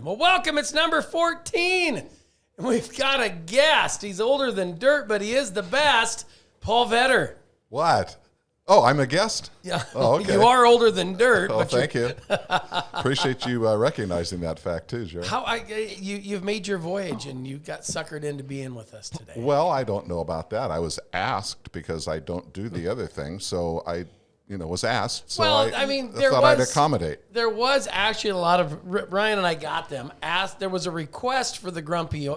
Well, welcome. It's number 14. And we've got a guest. He's older than dirt, but he is the best. Paul Vetter. What? Oh, I'm a guest? Yeah. Oh, okay. You are older than dirt. Oh, but thank you. Appreciate you recognizing that fact, too, Jerry. You've made your voyage, and you got suckered into being with us today. Well, I don't know about that. I was asked because I don't do the other thing, so I was asked. So Well, I'd accommodate. There was actually a lot of Ryan and I got them asked. There was a request for the grumpy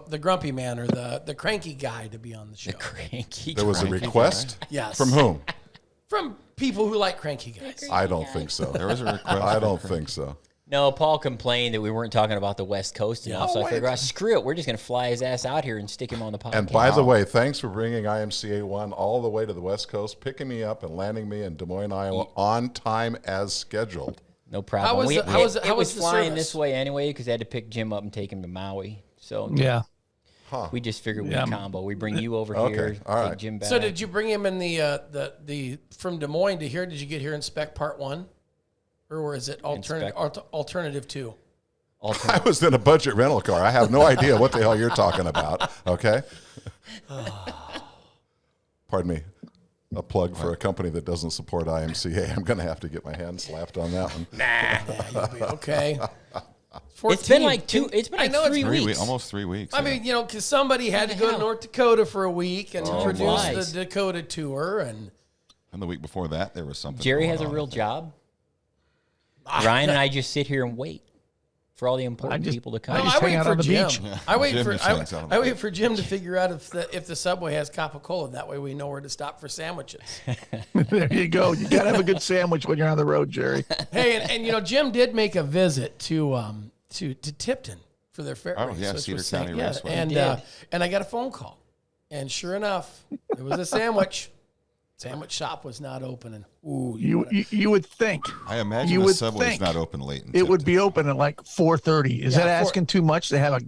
man or the cranky guy to be on the show. There was a request. Yes. From whom? From people who like cranky guys. I don't think so. There was a request. I don't think so. No, Paul complained that we weren't talking about the West Coast enough, so I figured, screw it, we're just going to fly his ass out here and stick him on the podcast. And by the way, thanks for bringing IMCA 1 all the way to the West Coast, picking me up and landing me in Des Moines, Iowa on time as scheduled. No problem. How was the flying service? this way anyway because I had to pick Jim up and take him to Maui. So Yeah. we just figured we'd combo. We bring you over here, all take right. Jim back. So did you bring him in the from Des Moines to here? Did you get here and spec part 1? Or is it alternative 2? I was in a budget rental car. I have no idea what the hell you're talking about, okay? Pardon me. A plug for a company that doesn't support IMCA. I'm going to have to get my hand slapped on that one. You'll be okay. 14. It's been like 3 weeks. Almost 3 weeks. I mean, because somebody had to go to North Dakota for a week and produce Lies. the Dakota tour. And the week before that, there was something. Jerry going has a on. real job. Ryan and I just sit here and wait for all the important people to come. I just hang out on the beach. I wait Jim for just hangs out on the I wait beach. for Jim to figure out if the Subway has Capicola. That way we know where to stop for sandwiches. There you go. You got to have a good sandwich when you're on the road, Jerry. Hey, and Jim did make a visit to Tipton for their fair race. yeah, which Cedar was County Raceway. And I got a phone call, and sure enough, it was a sandwich. Sandwich shop was not open, and You would think I imagine you the would Subway's think not open late. it would be open at like 4:30. Is Yeah, that asking too much to have a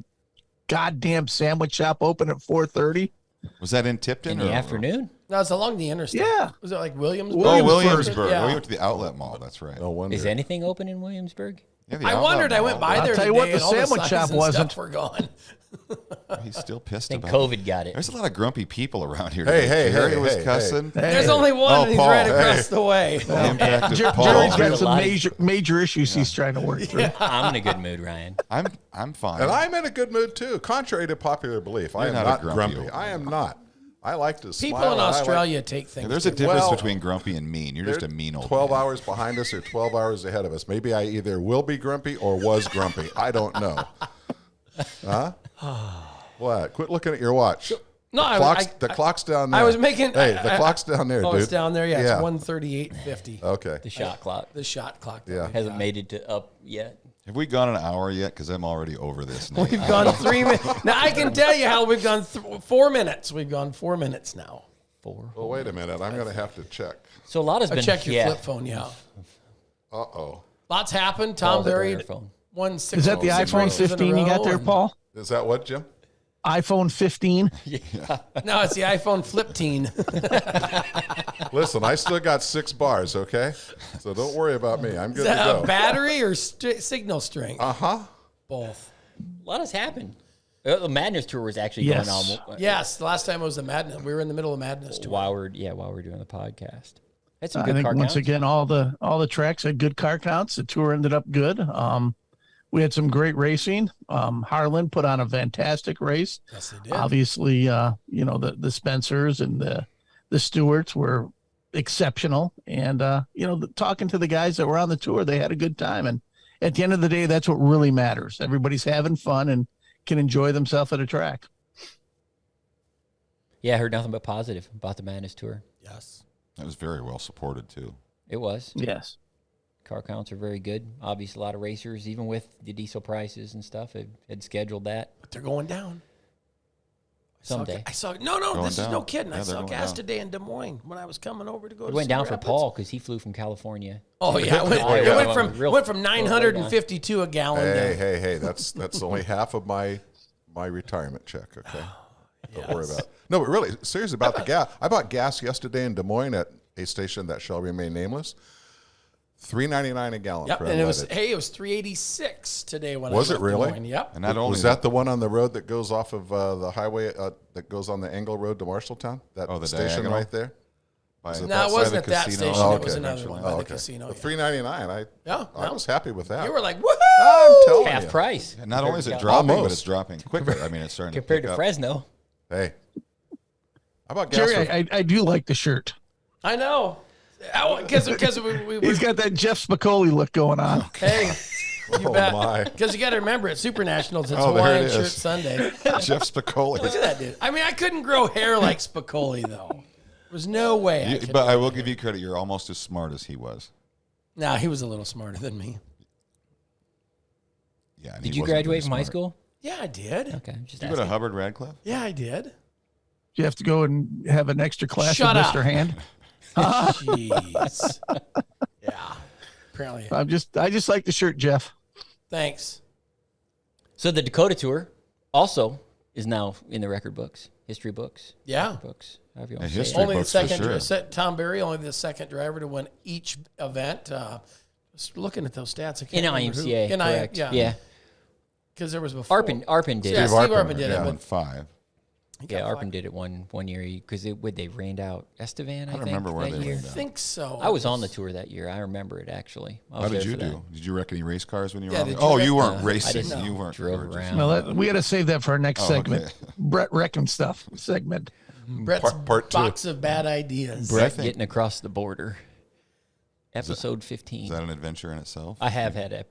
goddamn sandwich shop open at 4:30? Was that in Tipton? In the or- afternoon? no, it's along the interstate. Yeah. Was it like Williamsburg? Oh, Williamsburg. Yeah. Oh, you went to the outlet mall. That's right. No wonder. Is anything open in Williamsburg? Yeah, the I outlet wondered. I mall. went by I'll there tell you today, what, the and all sandwich signs shop and wasn't. stuff were gone. He's still pissed I think about COVID got it. There's a lot of grumpy people around here. Hey, today. hey, Jerry hey, was hey, cussing. There's only one, Oh, and he's Paul, right hey. across the way. The impact of Paul. Jerry's got There's a some lot of- major issues he's trying to work through. I'm in a good mood, Ryan. I'm fine. And I'm in a good mood, too. Contrary to popular belief, I am not a not grumpy grumpy. old I am not. I like to smile. People in and I like- Australia take things. There's a different. difference Well, between grumpy and mean. You're just a mean old 12 man. hours behind us or 12 hours ahead of us. Maybe I either will be grumpy or was grumpy. I don't know. Huh? What? Quit looking at your watch. No, The clock's down there. I was making. Hey, the clock's down there, Oh, dude. it's down there. Yeah, it's 1:38:50. Okay. The shot clock The shot clock. Yeah. hasn't made it to up yet. Have we gone an hour yet? Because I'm already over this. Nate. We've gone 3 minutes. Now I can tell you how we've gone 4 minutes. We've gone 4 minutes now. 4. Well, wait a minute. I'm going to have to check. So a lot has been. Check your yeah. flip phone. Yeah. Uh-oh. Lots happened. Tom Paul's buried phone. won six. Is that the six iPhone races in a 15 you got row, there, and- Paul? Is that what, Jim? iPhone 15? No, it's the iPhone Flip Teen. Listen, I still got 6 bars, okay? So don't worry about me. I'm Is good to that go. a battery or signal strength? Uh-huh. Both. A lot has happened. The Madness Tour was actually Yes. going on. Yes, the last time it was the Madness. We were in the middle of Madness tour. While we're doing the podcast. Had some I good think car once counts. again, all the tracks had good car counts. The tour ended up good. We had some great racing. Harlan put on a fantastic race. Yes, they did. Obviously, the Spencers and the Stewarts were exceptional. And, talking to the guys that were on the tour, they had a good time. And at the end of the day, that's what really matters. Everybody's having fun and can enjoy themselves at a track. Yeah, I heard nothing but positive about the Madness Tour. Yes. That was very well supported, too. It was. Yes. Car counts are very good. Obviously, a lot of racers, even with the diesel prices and stuff, had scheduled that But they're going down. someday. I saw no, this is down. no kidding. Yeah, I they're saw going gas down. today in Des Moines when I was coming over to go It to went Cedar down for Rapids. Paul because he flew from California. Oh yeah, it went from 952 a gallon. Hey, that's only half of my retirement check, okay? Don't worry about it. No, but really, seriously about the gas. I bought gas yesterday in Des Moines at a station that shall remain nameless. $3.99 a gallon. Yep, for and it was unleaded. it was $3.86 today when Was I it left Des really? Moines. Yep. And not only Was that the one on the road that goes off of the highway that goes on the Engle Road to Marshalltown? That Oh, the station diagonal? right there. by, it No, that it side wasn't of at the that casino? station. Oh, It was okay. another one by Oh, the okay. casino. The Yeah. $3.99. Yeah, I was happy with that. You were like, woohoo! I'm telling Half you. price. And not only is it Compared dropping, but Almost. it's dropping quicker. I mean, it's starting compared to to pick up. Fresno. Hey, how about gas? Jerry, for- I do like the shirt. I know. Because we He's got that Jeff Spicoli look going on. hey, you Oh, bet. my. Because you got to remember, at Super Nationals, it's Oh, there Hawaiian it Shirt is. Sunday. Jeff Spicoli. Look at that dude. I mean, I couldn't grow hair like Spicoli, though. There's no way. I could. But I will give you credit. You're almost as smart as he was. No, he was a little smarter than me. Yeah. and Did he you wasn't very graduate from high smart. school? Yeah, I did. Okay, just Did you go to asking. Hubbard Radcliffe? Yeah, I did. You have to go and have an extra class Shut with up. Mr. Hand. Jeez. Yeah. Apparently. I just like the shirt, Jeff. Thanks. So the Dakota Tour also is now in the record books, history books, Yeah. books. However you want Yeah, to say history it. Only the books for second. sure. Tom Berry, only the second driver to win each event. Just looking at those stats, I can't In remember who- IMCA, correct? yeah. Because there was before. Arpin did Yeah, it. Steve Arpin did it, won but 5. he got Yeah, five. Arpin did it one year because they rained out Estevan. I don't think, remember where that they year. rained I out. think so. I was on the tour that year. I remember it actually. I was How did there you for that. do? Did you wreck any race cars when you were Yeah, on? did Oh, you you wreck- weren't I racing. didn't You weren't. drove you were just- around. Well, we got to save that for our next segment. okay. Brett wrecking stuff segment. Brett's Part two. box of bad ideas. Brett getting across the border. Episode 15. Is that an adventure in itself? I have had,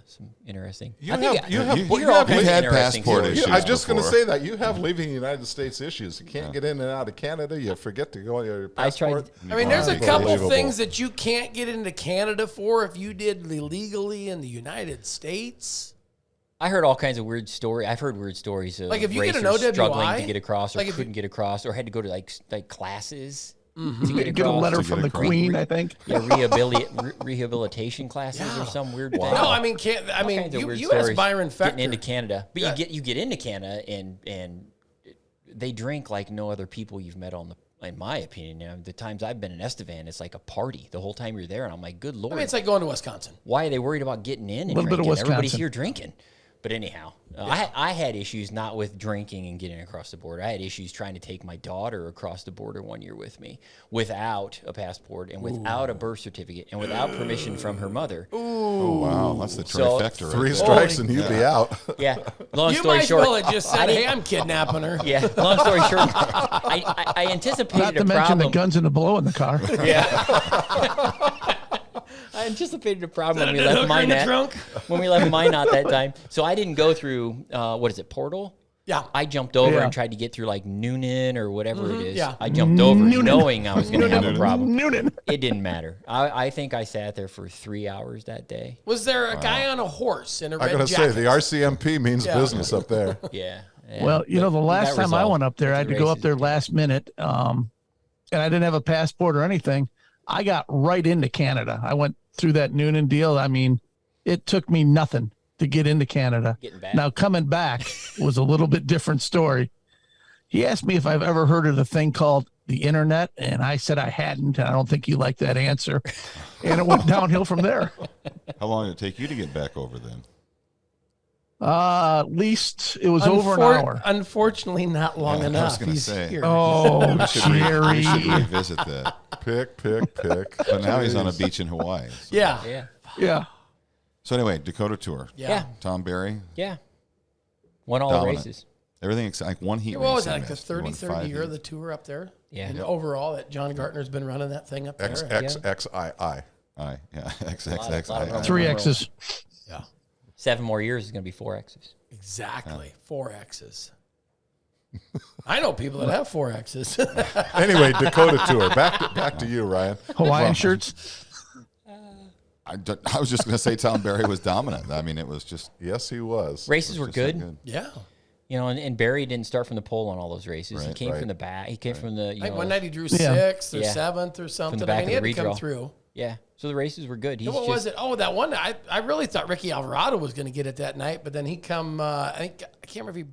some interesting. You I think have- you have- you you hear all have- kinds you've of had interesting passport stories. issues. I'm just going to before. say that you have leaving the United States issues. You can't get in and out of Canada. You forget to go on your I tried- passport. I mean, there's a couple Unbelievable. things that you can't get into Canada for if you did illegally in the United States. I heard all kinds of weird stories. I've heard weird stories of Like, if you get an racers OWI, struggling to get across or like, if couldn't get across or had to go to like classes Mm-hmm. to get Get a across. letter To from get the across. Queen, I think. Yeah, rehabilitation classes Yeah. or some weird thing. No, I mean, All you, kinds of weird you asked stories Byron getting Fector. into Canada, but Yeah. you get into Canada and they drink like no other people you've met on the. In my opinion, the times I've been in Estevan, it's like a party the whole time you're there, and I'm like, good lord, I mean, it's like going to Wisconsin. why are they worried about getting in and Little bit of drinking? Everybody's Wisconsin. here drinking. But anyhow, I had issues not with drinking and getting across the border. I had issues trying to take my daughter across the border one year with me without a passport and without a birth certificate and without permission from her mother. Oh, wow. That's the So, trifecta right 3 there. strikes and you'd be out. Yeah, long You story might short. as well have just said, hey, I'm kidnapping her. Yeah, long story short, I anticipated Not to a mention problem. the guns and the blow in the car. I anticipated a problem when we Is that left a hooker in the Minot. trunk? When we left Minot that time, so I didn't go through what is it, Portal? Yeah. I jumped over Yeah. and tried to get through like Noonan or whatever it is. yeah. I jumped over Noonan. knowing I was going to have a problem. Noonan. It didn't matter. I think I sat there for 3 hours that day. Was there a guy on a horse in a I red got to jacket? say, the RCMP means Yeah. business up there. Yeah. Well, you know, the But last that time I resolved. went up there, I had to go up Races. there last minute, and I didn't have a passport or anything. I got right into Canada. I went through that Noonan deal. I mean, it took me nothing to get into Canada. Getting back. Now, coming back was a little bit different story. He asked me if I've ever heard of the thing called the internet, and I said I hadn't, and I don't think he liked that answer. And it went downhill from there. How long did it take you to get back over then? At least it was over an hour. Unfortunately, not long Yeah, I was enough. gonna He's say. here. Oh, We should Jerry. revisit that. Pick. But now he's on a beach in Hawaii. So. Yeah. Yeah. Yeah. So anyway, Dakota Tour. Yeah. Tom Berry, Yeah. Won all the Dominant. races. everything except like one heat What was race. that, he like the missed. He won 33rd 5 year of heats. the tour up there? Yeah. And overall, that John Gartner's been running that thing up there. XXXII. Aye, yeah, XXX. lot of runs. 3 X's. Yeah. 7 more years is going to be 4 X's. Exactly. 4 X's. I know people that have 4 X's. Anyway, Dakota Tour. Back to you, Ryan. Hawaiian shirts. I was just going to say Tom Berry was dominant. I mean, it was just Yes, he was. Races were just so good. yeah. You know, and Barry didn't start from the pole on all those races. He Right, came right. from the back. He came from the, I think know, one night he drew Yeah. 6th or Yeah. 7th or something. back I mean, he of had the to come redraw. through. yeah. So the races were good. He's What just, was it? Oh, that one. I really thought Ricky Alvarado was going to get it that night, but then he come. I think I can't remember if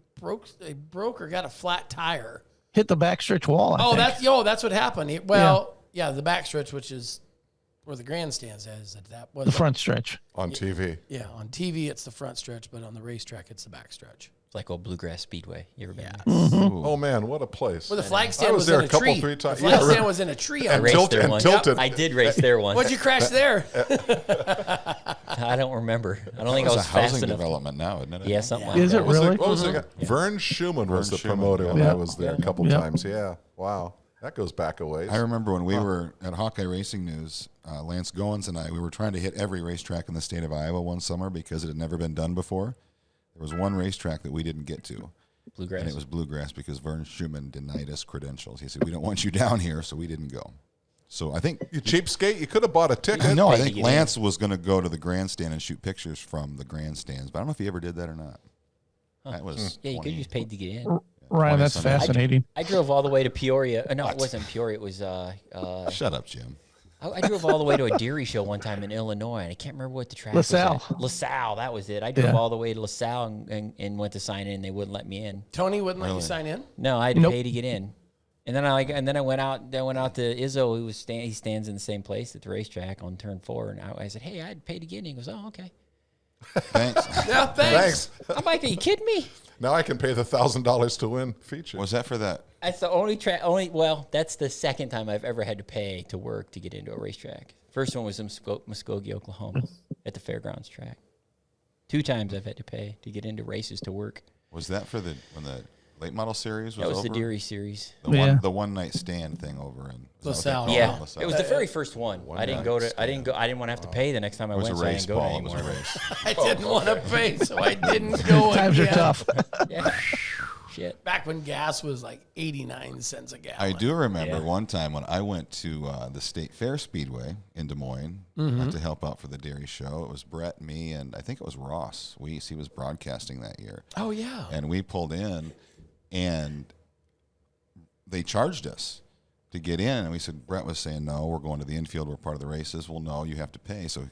he broke or got a flat tire. Hit the backstretch wall. I think. That's what happened. The backstretch, which is where the grandstands is. That was The front stretch. On TV. Yeah, on TV it's the front stretch, but on the racetrack it's the back stretch. It's like old Bluegrass Speedway. You ever been there? Oh man, what a place! Where the flag I stand was was there in a a couple, tree. 3 times. The flag Yeah, stand was in a tree. I On raced tilted- there and once. tilted. I did race there once. What'd you crash there? I don't remember. I don't think I It's a was fast housing enough. development now, isn't it? Yeah, something like Is that. it really? What was the guy? Vern Schumann was the Vern Schumann, promoter when yeah. I was there a couple Yeah. times. Yeah, wow, that goes back a ways. I remember when we were at Hawkeye Racing News, Lance Goins and I, we were trying to hit every racetrack in the state of Iowa one summer because it had never been done before. There was one racetrack that we didn't get to, Bluegrass. and it was Bluegrass because Vern Schumann denied us credentials. He said, "We don't want you down here," so we didn't go. So I think You cheapskate, you could have bought a ticket. no, I paid to think get Lance was going to go to the grandstand and shoot pictures from the grandstands, but I don't know if he ever did that or not. That was Yeah, you could 20 just paid to get in. Ryan, that's 20-some. fascinating. I drove all the way to Peoria. No, it wasn't Peoria. It was Shut up, Jim. I drove all the way to a dairy show one time in Illinois, and I can't remember what the track LaSalle. was at. LaSalle, that was it. I drove Yeah. all the way to LaSalle and went to sign in. They wouldn't let me in. Tony wouldn't let you sign in. No, I had to Nope. pay to get in. And then I went out. Then went out to Izzo, who was he stands in the same place at the racetrack on turn 4. And I said, "Hey, I had to pay to get in." He goes, "Oh, okay." Thanks. Yeah, thanks. Thanks. I'm like, "Are you kidding me?" Now I can pay the $1,000 to win feature. Was that for that? That's the only track. Well, that's the second time I've ever had to pay to work to get into a racetrack. First one was in Muskogee, Oklahoma, at the fairgrounds track. 2 times I've had to pay to get into races to work. Was that for when the late model series was That was over? the Deary series. The one night stand thing over in was that LaSalle. what they called Yeah, LaSalle? it was the very first one. I didn't go to. I didn't want to have to pay the next time I It was went. a So I race, didn't go to Paul. It was anymore. a race. I didn't want to pay, so I didn't go. Times are again. tough. Yeah. Shit. Back when gas was like 89 cents a gallon. I do remember Yeah. one time when I went to the State Fair Speedway in Des Moines to help out for the dairy show. It was Brett, me, and I think it was Ross Weiss. He was broadcasting that year. Oh yeah. And we pulled in, and they charged us to get in. And we said, Brett was saying, "No, we're going to the infield. We're part of the races." "Well, no, you have to pay." So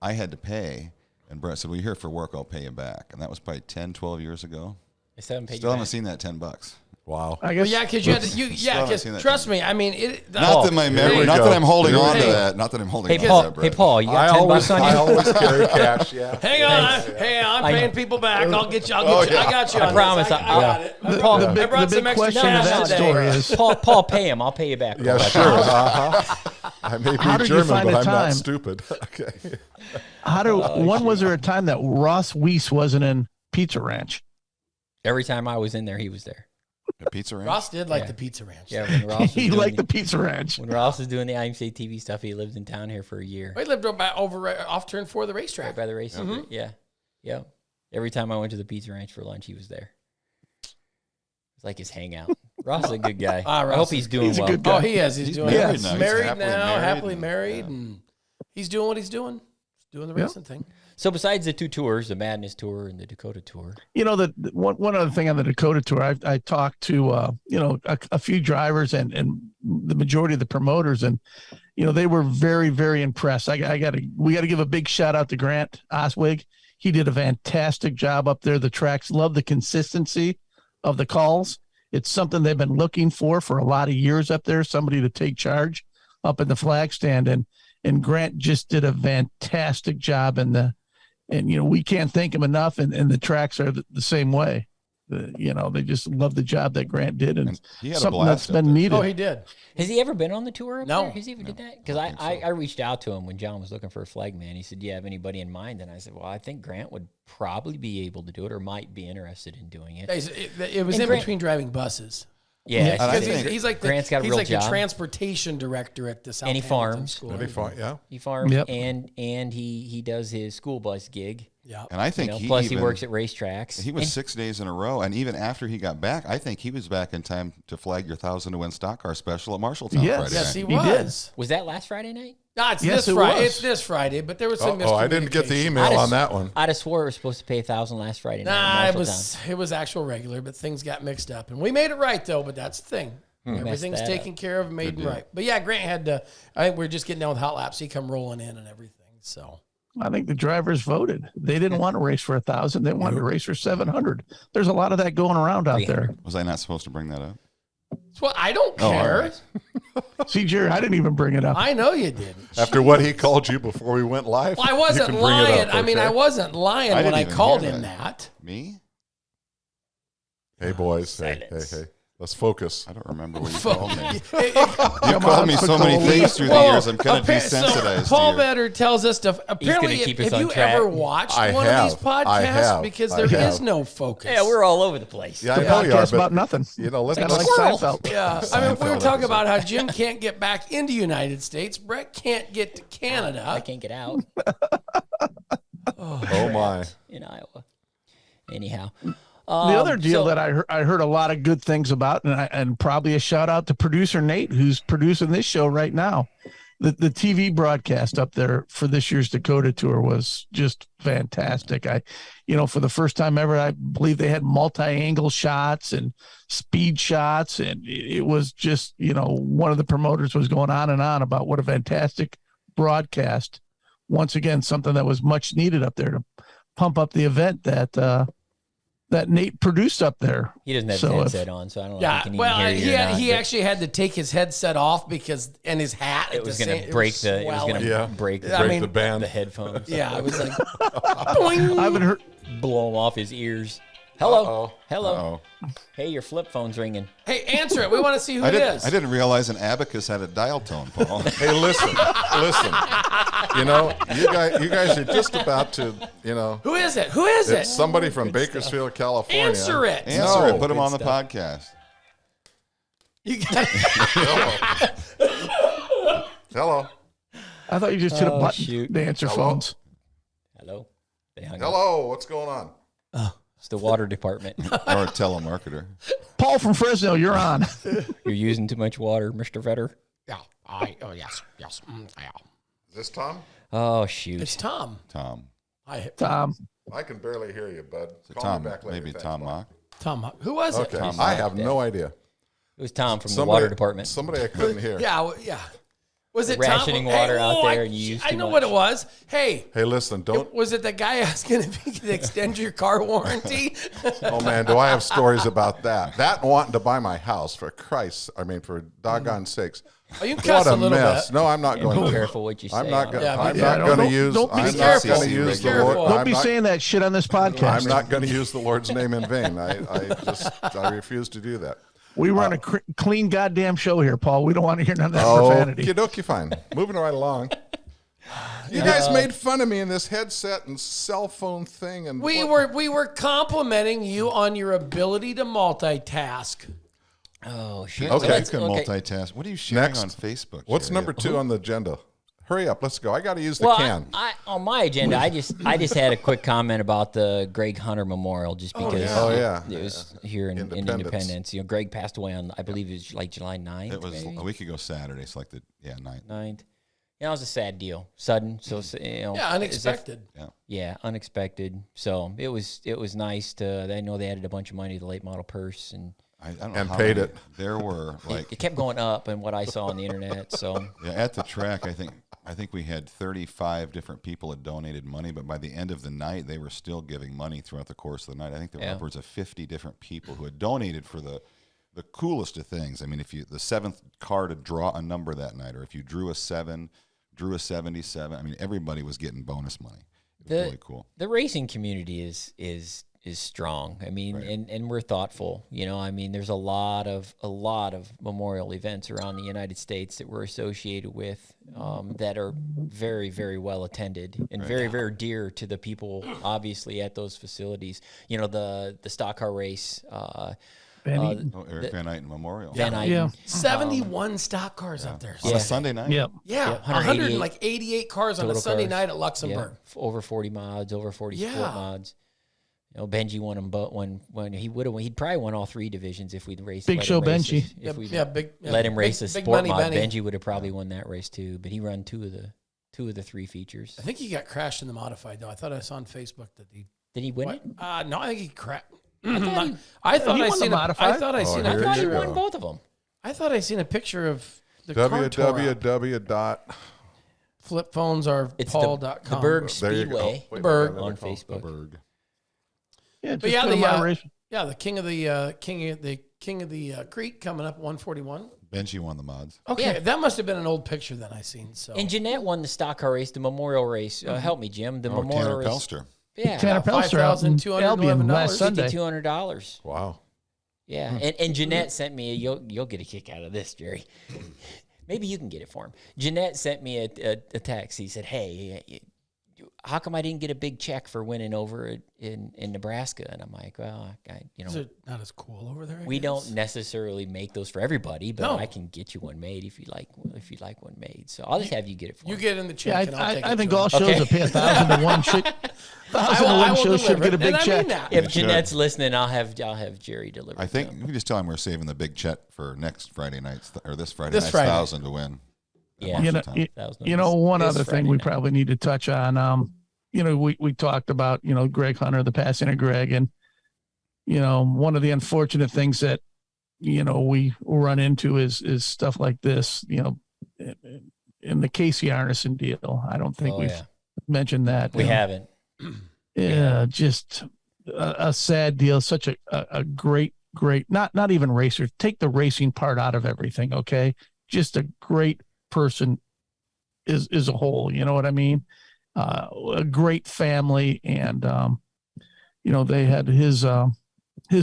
I had to pay. And Brett said, "Well, you're here for work. I'll pay you back." And that was probably 10, 12 years ago. I still haven't paid Still you haven't back. seen that $10. Wow. I Well, guess. yeah, because you had to. haven't Because seen that trust thing. me, I mean, it. Not that my memory, we not go. that I'm holding Here we on to go. that. Not that I'm holding Hey on to Paul, that, Brett. hey Paul, you I got $10 always, on I you? always carry cash. Yeah. Hang on, hey, I'm I paying know. people back. I'll get you. I'll get you. I got you. I on promise. This. I got it. I brought, the I big, brought the some big extra question cash of that today. story is Paul, pay him. I'll pay you back. Yeah, Paul. sure. I may How be did you German, find but a I'm not time? stupid. Okay. when was there a time that Ross Weiss wasn't in Pizza Ranch? Every time I was in there, he was there. At Pizza Ranch? Ross did like Yeah. the Pizza Ranch. Yeah, when Ross was He doing liked the Pizza Ranch. when Ross was doing the IMC TV stuff, he lived in town here for a year, We lived over off turn 4 of the right racetrack. by the race. Yeah, yeah. Every time I went to the Pizza Ranch for lunch, he was there. It's like his hangout. Ross is a good guy. Ah, I Ross hope is he's doing he's a well. good guy. Oh, he is. He's doing. married He's now. He's married happily now, married happily and- married, yeah. and he's doing what he's doing. He's doing the racing thing. So besides the 2 tours, the Madness Tour and the Dakota Tour, You know, the one other thing on the Dakota tour, I talked to a few drivers and the majority of the promoters, and they were very, very impressed. We got to give a big shout out to Grant Osweg. He did a fantastic job up there. The tracks love the consistency of the calls. It's something they've been looking for a lot of years up there. Somebody to take charge up in the flag stand, and Grant just did a fantastic job And we can't thank him enough, and the tracks are the same way. They just love the job that Grant did, and He had a something blast that's up been there. needed. Oh, he did. has he ever been on the tour? Up No. there? Has he ever did that? Because I reached out to him when John was looking for a flagman. He said, "Do you have anybody in mind?" And I said, "Well, I think Grant would probably be able to do it, or might be interested in doing it." It was And in Grant- between driving buses. Yeah, And I Because think he's like Grant's got a he's real like job. the transportation director at the South And he farms. School. That'd be fun. Yeah. he farms Yep. and he does his school bus gig. Yeah. And I think Plus he even- works at racetracks. He was And 6 days in a row, and even after he got back, I think he was back in time to flag your 1,000 to win stock car special at Marshalltown Yes. Friday Yes, night. he He did. was. was that last Friday night? No, it's Yes, this it Friday. was. It's this Friday, but there was some Oh, I didn't get the miscommunication. email I'd on that one. I'd have swore it was supposed to pay 1,000 last Friday night. Nah, in it Marshalltown. was actual regular, but things got mixed up, and we made it right though. But that's the thing. Everything's Messed that taken care of, made and right. But yeah, Grant had to. I think we're just getting down with hot laps. He come rolling in and everything. So I think the drivers voted. They didn't want to race for 1,000. They wanted to race for 700. There's a lot of that going around out there. Was I not supposed to bring that up? Well, I don't care. See, Jerry, I didn't even bring it up. I know you didn't. After what he called you before we went live, Well, I you wasn't can bring it lying. up, I mean, okay? I wasn't lying I when didn't I even called hear him that. that. Me? Hey, boys. Hey, Silence. hey. Let's focus. I don't remember what you called me. You Come called on, me so many Dakota. things through the years. I'm kind of desensitized So Paul to you. Vetter tells us to apparently. keep Have us on you track. ever watched I one have. of these I podcasts? have. Because I there is have. no focus. Yeah, we're all over the place. Yeah, I know you are, Podcast about but nothing. you know, let's Kind of like squirrels. Seinfeld. Yeah, I mean, we were Seinfeld talking episode. about how Jim can't get back into United States. Brett can't get to Canada. I can't get out oh my. in Iowa. Anyhow. The other deal so- that I heard a lot of good things about, and probably a shout out to producer Nate, who's producing this show right now. The TV broadcast up there for this year's Dakota tour was just fantastic. For the first time ever, I believe they had multi-angle shots and speed shots, and it was just, one of the promoters was going on and on about what a fantastic broadcast. Once again, something that was much needed up there to pump up the event that Nate produced up there. He doesn't have So his if- headset on, so I don't know if Yeah, he can even well, hear you or not, he but actually had to take his headset off and his hat. it was going to break the. It was going to Yeah. break the, Break the band. the headphones. Yeah, I was like, boing. I haven't heard. Blow him off his ears. Hello, Uh-oh. hello. Uh-oh. Hey, your flip phone's ringing. Hey, answer it. We want to see who I it is. didn't realize an abacus had a dial tone, Paul. Hey, listen. You guys are just about to, Who is it? Who is it? it's somebody from Bakersfield, California. Answer it. Answer No. it. Put him Good on the stuff. podcast. You got Hello. I thought you just hit a Oh, button shoot. to answer Hello? phones. Hello. They hung up. Hello. What's going on? It's the water department. Or a telemarketer. Paul from Fresno, you're on. You're using too much water, Mr. Vetter. yeah. Yes. Yeah. Is this Tom? Oh shoot. It's Tom. Tom. Tom. I can barely hear you, bud. Is it Call Tom. me back later. Maybe Thanks, Tom bud. Mock. Tom. Who was it? Okay. Tom I Mock, have yeah. no idea. It was Tom from the water department. Somebody I couldn't hear. Yeah. Was it Rationing Tom? water out there and you used I too know much. what it was. Hey, Hey, listen, don't. was it the guy asking if he could extend your car warranty? Oh, man, do I have stories about that? That and wanting to buy my house, for doggone sakes. Oh, you can cuss What a a little mess. bit. No, I'm not Be going to. careful what you say. I'm not on going it. Yeah, I'm be not careful. going to use. Don't be I'm not careful. going to use Be the careful. Lord. Don't I'm be not- saying that shit on this podcast. I'm not going to use the Lord's name in vain. I refuse to do that. We run a clean goddamn show here, Paul. We don't want to hear none of that Oh, profanity. okie fine. Moving right along. You guys made fun of me in this headset and cell phone thing, and We were complimenting you on your ability to multitask. Oh shoot. Okay. You Let's- can multitask. What are you sharing Next. on Facebook? What's Jerry? number 2 on the agenda? Hurry up, let's go. I got to use the Well, can. I, on my agenda, I just had a quick comment about the Greg Hunter Memorial, just because yeah. Oh, yeah. it was here in Independence. Independence. Greg passed away on, I believe it was like July 9th. It was maybe? a week ago Saturday. It's like 9th. 9th. Yeah, it was a sad deal, sudden. So Yeah, as if- unexpected. yeah, unexpected. So it was nice to. I know they added a bunch of money to the late model purse, and I don't know And how paid many- it. There were like it kept going up. And what I saw on the internet. So yeah, at the track, I think we had 35 different people had donated money, but by the end of the night, they were still giving money throughout the course of the night. I think there were Yeah. upwards of 50 different people who had donated for the coolest of things. I mean, if you the 7th car to draw a number that night, or if you drew a 7, drew a 77. I mean, everybody was getting bonus money. It was really cool. The racing community is strong. I mean, and we're thoughtful. I mean, there's a lot of memorial events around the United States that we're associated with that are very, very well attended and very, very dear to the people, obviously, at those facilities. The stock car race. Benny. Eric Van Eyten Memorial. Van Iten. Yeah. 71 stock cars up there. On a Sunday night? Yep. Yeah, 188 cars on a total Sunday cars. night at Luxembourg. Yeah, over 40 mods, over 40 sport Yeah. mods. Benji won them, but when he'd probably won all 3 divisions if we'd raced. Big let show him race Benji. it. If we big. let him race a big sport money, mod, Benny. Benji would have probably won that race too. But he ran 2 of the 3 features. I think he got crashed in the modified though. I thought I saw on Facebook that he. Did he win it? No, I think he crashed. I He thought I won the seen. modified? I thought I seen. here a you I thought he picture. go. won both of them. I thought I seen a picture of the car tore up. www. Flip phones are It's paul.com. the Berg There you go. Speedway. Wait, Berg. wait, wait, On wait, Facebook. Berg. Yeah, just But yeah, put 'em on a race. the king of King of the Creek coming up 141. Benji won the mods. Okay, Yeah. that must have been an old picture that I seen. So And Jeanette won the stock car race, the memorial race. Help me, Jim. The memorial Tanner race. Pelster. Yeah, Tanner Pelster out in Albion last Sunday. $5,200. Wow. Yeah, and Jeanette sent me you'll get a kick out of this, Jerry. Maybe you can get it for him. Jeanette sent me a text. He said, "Hey, how come I didn't get a big check for winning over in Nebraska?" And I'm like, "Well, is it not as cool over there? I we guess? don't necessarily make those for everybody, but No. I can get you one made if you like one made. So I'll just have you get it for You me. get in the check. Yeah, and I'll take I it think to all him. shows Okay. that pay 1,000 to 1 should, 1,000 to I 1 shows should deliver get a it, big and check. I mean that. If Jeanette's listening, I'll have Jerry deliver. I it think to we him. can just tell him we're saving the big check for next Friday night's or this Friday This night's Friday. 1,000 to win. Yeah. You know, Time. one This other thing Friday we night. probably need to touch on. We talked about Greg Hunter, the passing of Greg, and one of the unfortunate things that we run into is stuff like this. In the Casey Arneson deal, I don't think Oh, we've yeah. mentioned that. We haven't. Yeah, just a sad deal. Such a great, not even racer. Take the racing part out of everything. Okay. Just a great person is a whole, you know what I mean? A great family. And, they had his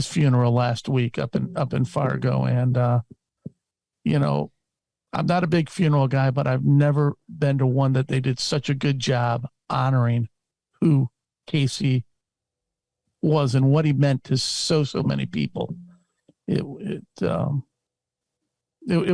funeral last week up in Fargo. And, I'm not a big funeral guy, but I've never been to one that they did such a good job honoring who Casey was and what he meant to so many people. It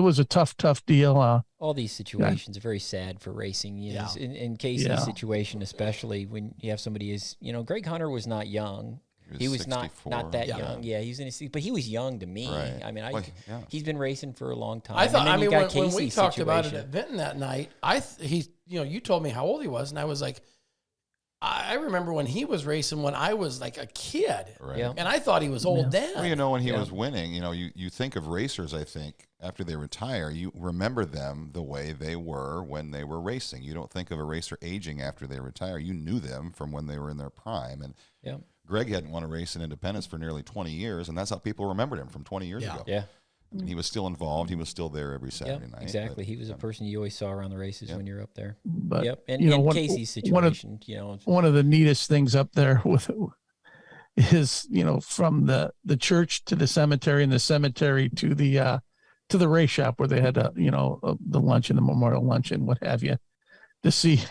was a tough deal. All these situations are very sad for racing. Yeah. In Casey's Yeah. situation, especially when you have somebody Greg Hunter was not young. He was not 64. that Yeah. young. Yeah, he was in his, but he was young to me. Right. I mean, Well, yeah. he's been racing for a long time. I thought. And then I you mean, got when we Casey's talked about it situation. at Vinton that night, you told me how old he was, and I was like, I remember when he was racing when I was like a kid, Right. Yeah. and I thought he was old then. Well, when he Yeah. was winning, you think of racers, I think, after they retire, you remember them the way they were when they were racing. You don't think of a racer aging after they retire. You knew them from when they were in their prime. And Yeah. Greg hadn't won a race in Independence for nearly 20 years, and that's how people remembered him from 20 years Yeah. ago. Yeah. I mean, he was still involved. He was still there every Yeah. Saturday night. Exactly. but, He was a person you always saw around the races Yep. when you're up there. But Yep. And, one- Casey's one of- situation, one of the neatest things up there is from the church to the cemetery and the cemetery to the race shop where they had the luncheon, the memorial luncheon, what have you, to see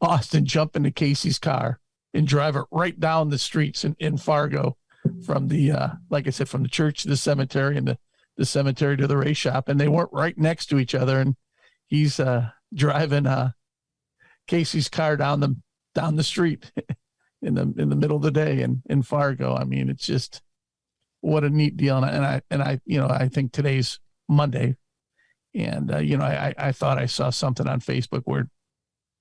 Austin jump into Casey's car and drive it right down the streets in Fargo from the like I said, from the church to the cemetery and the cemetery to the race shop, and they weren't right next to each other, and he's driving Casey's car down the street in the middle of the day in Fargo. I mean, it's just what a neat deal. And I think today's Monday, and I thought I saw something on Facebook where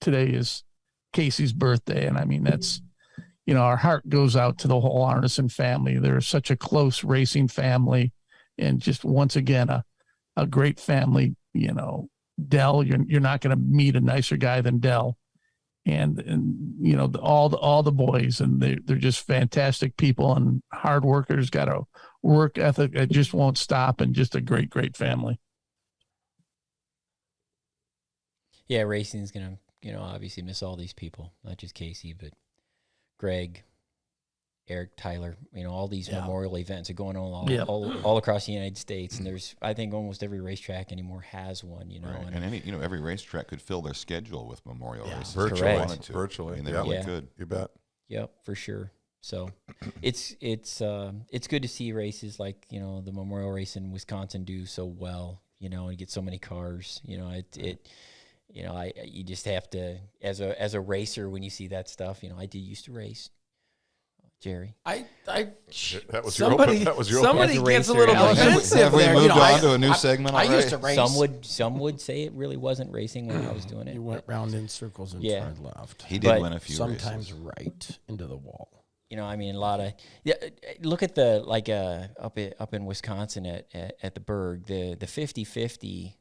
today is Casey's birthday, and I mean that's our heart goes out to the whole Arneson family. They're such a close racing family, and just once again a great family. Dell, you're not going to meet a nicer guy than Dell. And all the boys, and they're just fantastic people and hard workers, got a work ethic that just won't stop, and just a great family. Yeah, racing's gonna, obviously miss all these people, not just Casey, but Greg, Eric, Tyler. All these memorial events are going on all across the United States, and there's, I think, almost every racetrack anymore has one. Right. And every racetrack could fill their schedule with memorial races. Virtually. if they wanted to. Virtually. I mean, they Yeah. really Yeah. could. You bet. Yep, for sure. So it's good to see races like the memorial race in Wisconsin do so well. And get so many cars. You just have to, as a racer, when you see that stuff. I did used to race, Jerry. That was somebody, your open. somebody As a gets a racer, little have Have we defensive there. moved on to a new segment I already? used to race. Some would say it really wasn't racing when I was doing it. You went round in circles and Yeah. tried left. He did But win a few Sometimes races. right into the wall. A lot of look at the up in Wisconsin at the Berg, the 50-50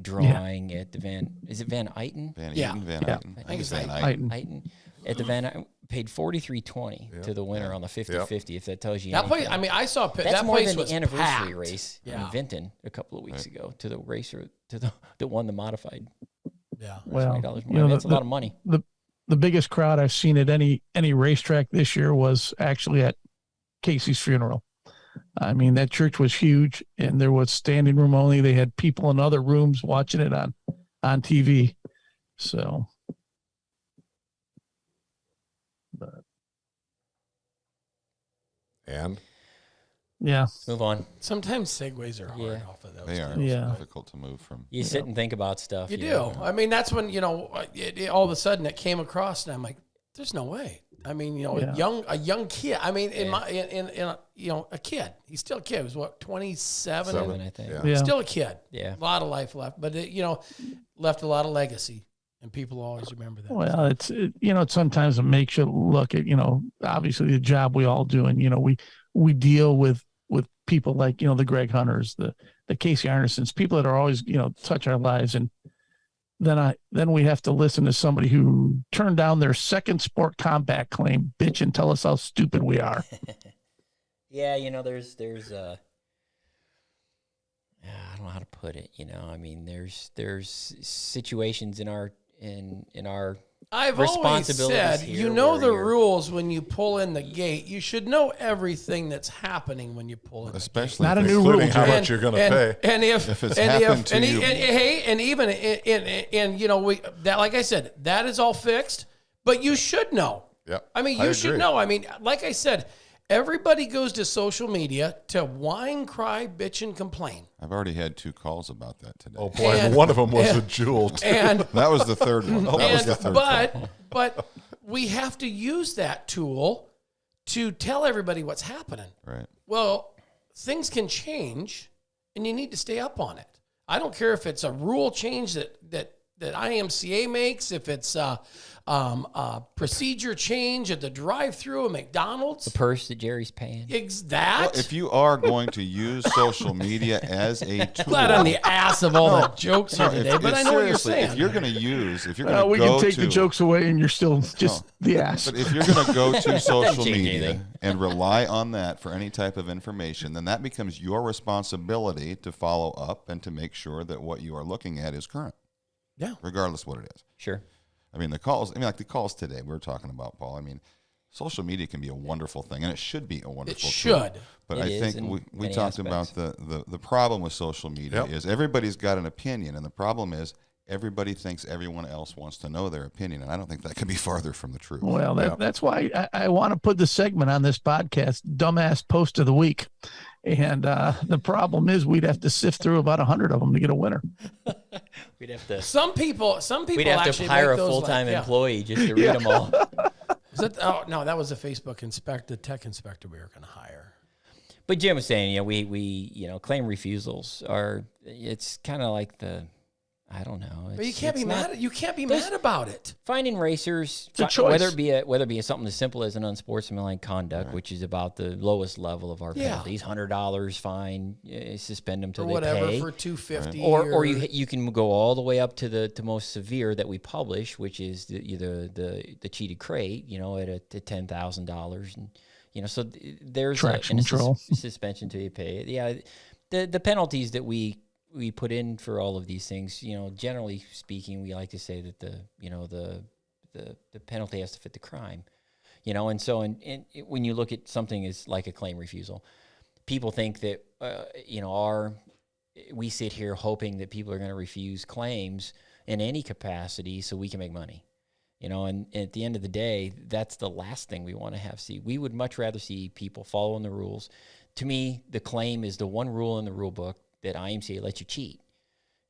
drawing at the Van Iten? Van Yeah. Iten, Van Yeah. Iten. I think think it's it's Van Iten. Iten. Iten at the Van paid $43.20 to the winner on the 50-50. If that tells you That anything. place, I mean, I saw That's that more place than was the anniversary packed. race Yeah. in Vinton a couple of weeks ago to the racer that won the modified. Yeah. Well, $20 more. I mean, that's a lot of money. The biggest crowd I've seen at any racetrack this year was actually at Casey's funeral. I mean, that church was huge, and there was standing room only. They had people in other rooms watching it on TV. So, And yeah, Let's move on. Sometimes segues are hard Yeah. off of those. They are Yeah. difficult to move from. You sit and think about stuff. You do. know. I mean, that's when, all of a sudden it came across, and I'm like, there's no way. I mean, Yeah. a young kid. I mean, a kid. He's still a kid. He was what, 27? Seven, I think. Yeah. yeah. Still a kid. Yeah. A lot of life left, but left a lot of legacy, and people always remember that. Well, it sometimes it makes you look at, obviously the job we all do. And, we deal with people like, the Greg Hunters, the Casey Arnesons, people that are always, touch our lives. And then we have to listen to somebody who turned down their second sport combat claim, bitch, and tell us how stupid we are. Yeah, there's I don't know how to put it, I mean, there's situations in our I've always responsibilities said, here the where you're- rules when you pull in the gate. You should know everything that's happening when you pull in. Especially Not a new including rule, how Jay. much you're going to pay. And If it's happened to you. Like I said, that is all fixed. But you should know. Yep. I mean, I you should agree. know. I mean, like I said, everybody goes to social media to whine, cry, bitch, and complain. I've already had 2 calls about that today. Oh boy, and one of them was a jewel. Too. And That was the third one. That was the third call. but we have to use that tool to tell everybody what's happening. Right. Well, things can change, and you need to stay up on it. I don't care if it's a rule change that IMCA makes, if it's a procedure change at the drive-through at McDonald's. The purse that Jerry's paying. That. Well, if you are going to use social media as a tool, Flat on the ass of all the jokes here today, but I know what you're seriously, saying. if you're going to use, if you're going to We go can take to, the jokes away and you're still just the ass. but if you're going to go to social change media anything. and rely on that for any type of information, then that becomes your responsibility to follow up and to make sure that what you are looking at is current. Yeah. Regardless what it is. Sure. I mean, the calls today we were talking about, Paul. I mean, social media can be a wonderful thing, and it should be a wonderful It tool. should. But It I is think in we many talked aspects. about the problem with social media Yep. is everybody's got an opinion, and the problem is everybody thinks everyone else wants to know their opinion, and I don't think that could be farther from the truth. Well, that's why I want to put the segment on this podcast, Dumbass Post of the Week. And the problem is we'd have to sift through about 100 of them to get a winner. We'd have to Some people we'd have to actually hire a make those full-time like, yeah. employee just to read them all. No, that was the Facebook inspector, the tech inspector we were going to hire. But Jim was saying, we claim refusals are. It's kind of like I don't know. But you can't it's be not- mad. You can't be mad about it. Finding racers, a choice. whether it be something as simple as an unsportsmanlike conduct, which is about the lowest level of our Yeah. penalties, $100 fine, suspend them till Or they whatever pay, for $250. or you can go all the way up to the most severe that we publish, which is the cheated crate, at $10,000, and so there's Traction and it's control. suspension till you pay it. Yeah, the penalties that we put in for all of these things, generally speaking, we like to say that the penalty has to fit the crime, and so when you look at something as like a claim refusal, people think that we sit here hoping that people are going to refuse claims in any capacity so we can make money, and at the end of the day, that's the last thing we want to see. We would much rather see people following the rules. To me, the claim is the one rule in the rule book that IMCA lets you cheat.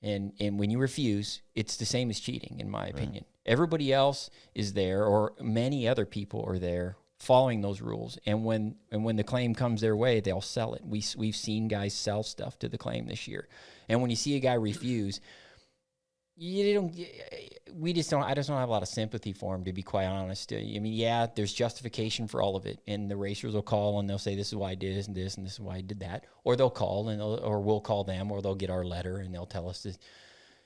And when you refuse, it's the same as cheating, in my opinion. Everybody else is there, or many other people are there following those rules. And when the claim comes their way, they'll sell it. We've seen guys sell stuff to the claim this year. And when you see a guy refuse, I just don't have a lot of sympathy for him, to be quite honest. I mean, yeah, there's justification for all of it, and the racers will call and they'll say, this is why I did this and this, and this is why I did that. Or they'll call or we'll call them, or they'll get our letter and they'll tell us to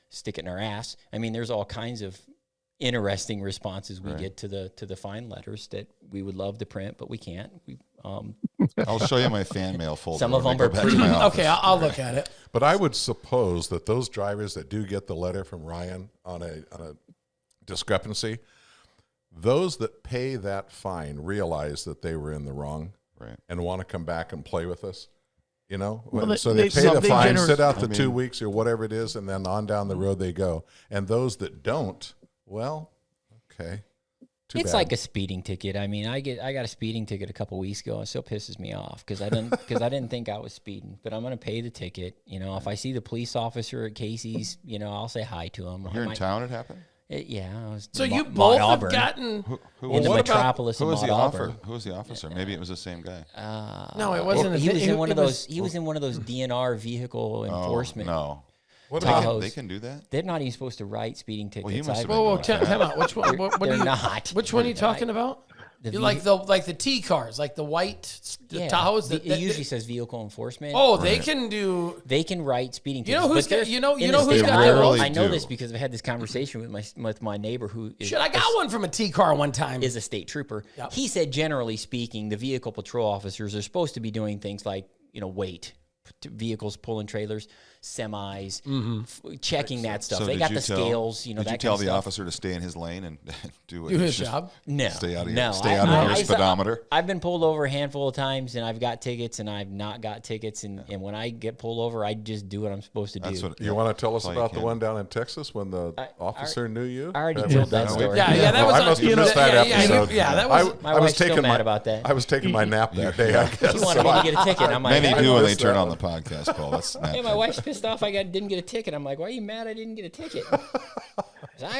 stick it in our ass. I mean, there's all kinds of interesting responses we get to the fine letters that we would love to print, but we can't. I'll show you my fan mail folder. Some of when I them go are back to my office. Okay, I'll look at it. But I would suppose that those drivers that do get the letter from Ryan on a discrepancy, those that pay that fine realize that they were in the wrong, Right. and want to come back and play with us. You know, Well, so they pay the they fine, gener- sit out the 2 weeks or whatever it is, and then on down the road they go. And those that don't, well, okay. It's like a speeding ticket. I mean, I got a speeding ticket a couple weeks ago. It still pisses me off because I didn't think I was speeding. But I'm going to pay the ticket. You know, if I see the police officer at Casey's, you know, I'll say hi to him. Here in town, it happened. Yeah. I was So in you Maud both have Auburn, gotten. Who in the was metropolis who of was Maud the Auburn. Who was the officer? Maybe it was the same guy. No, it wasn't. He was in one of it was- those. He was in one of those DNR vehicle enforcement. No. What Tahoes. They can do that? They're not even supposed to write speeding tickets. Well, you must have Whoa, whoa, been time out. Which one? What They're are you, not. Which one are you talking about? The You like the T cars, like the white Tahoes. It usually says vehicle enforcement. Oh, they can do. They can write speeding You tickets. know who's but there's- got? You know in who's the state got? of Iowa, rarely I know do. this because I've had this conversation with my neighbor who is, Shit, I got one from a T car one time. is a state trooper. Yep. He said, generally speaking, the vehicle patrol officers are supposed to be doing things like, you know, weight, vehicles pulling trailers, semis, checking that stuff. So they did got you the tell- scales, you know, Did that you tell kind of the stuff. officer to stay in his lane and do do his just job. No, Stay out of no. your, stay out of your speedometer? I've been pulled over a handful of times, and I've got tickets, and I've not got tickets. And when I get pulled over, I just do what I'm supposed to do. That's what You want to tell us That's all you about the can. one down in Texas when the officer knew you? I already That told was- that story. Yeah, that Oh, was. I must have missed that episode. Yeah, that was. My wife's still mad about that. I was taking my nap that day. I guess. She wanted me to get a ticket. I'm like, Many I- do when they missed turn that on one. the podcast, Paul. That's not Hey, my wife's pissed off. I didn't get a ticket. I'm like, why are you mad? I didn't get a ticket.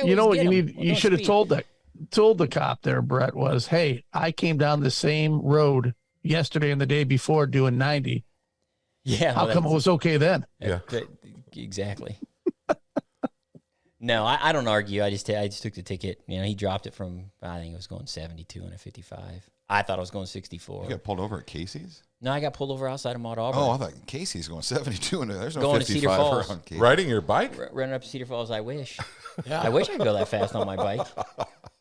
You know what you need? You should have told the cop there, Brett, was, hey, I came down the same road yesterday and the day before doing 90. Yeah. How come it was okay then? Yeah. Exactly. No, I don't argue. I just took the ticket. You know, he dropped it from, I think it was going 72 and a 55. I thought I was going 64. You got pulled over at Casey's? No, I got pulled over outside of Maud Auburn. Oh, I thought Casey's going 72 and there's no Going to Cedar 55 Falls. around Casey. Riding your bike? Running up to Cedar Falls, I wish. Yeah. I wish I could go that fast on my bike.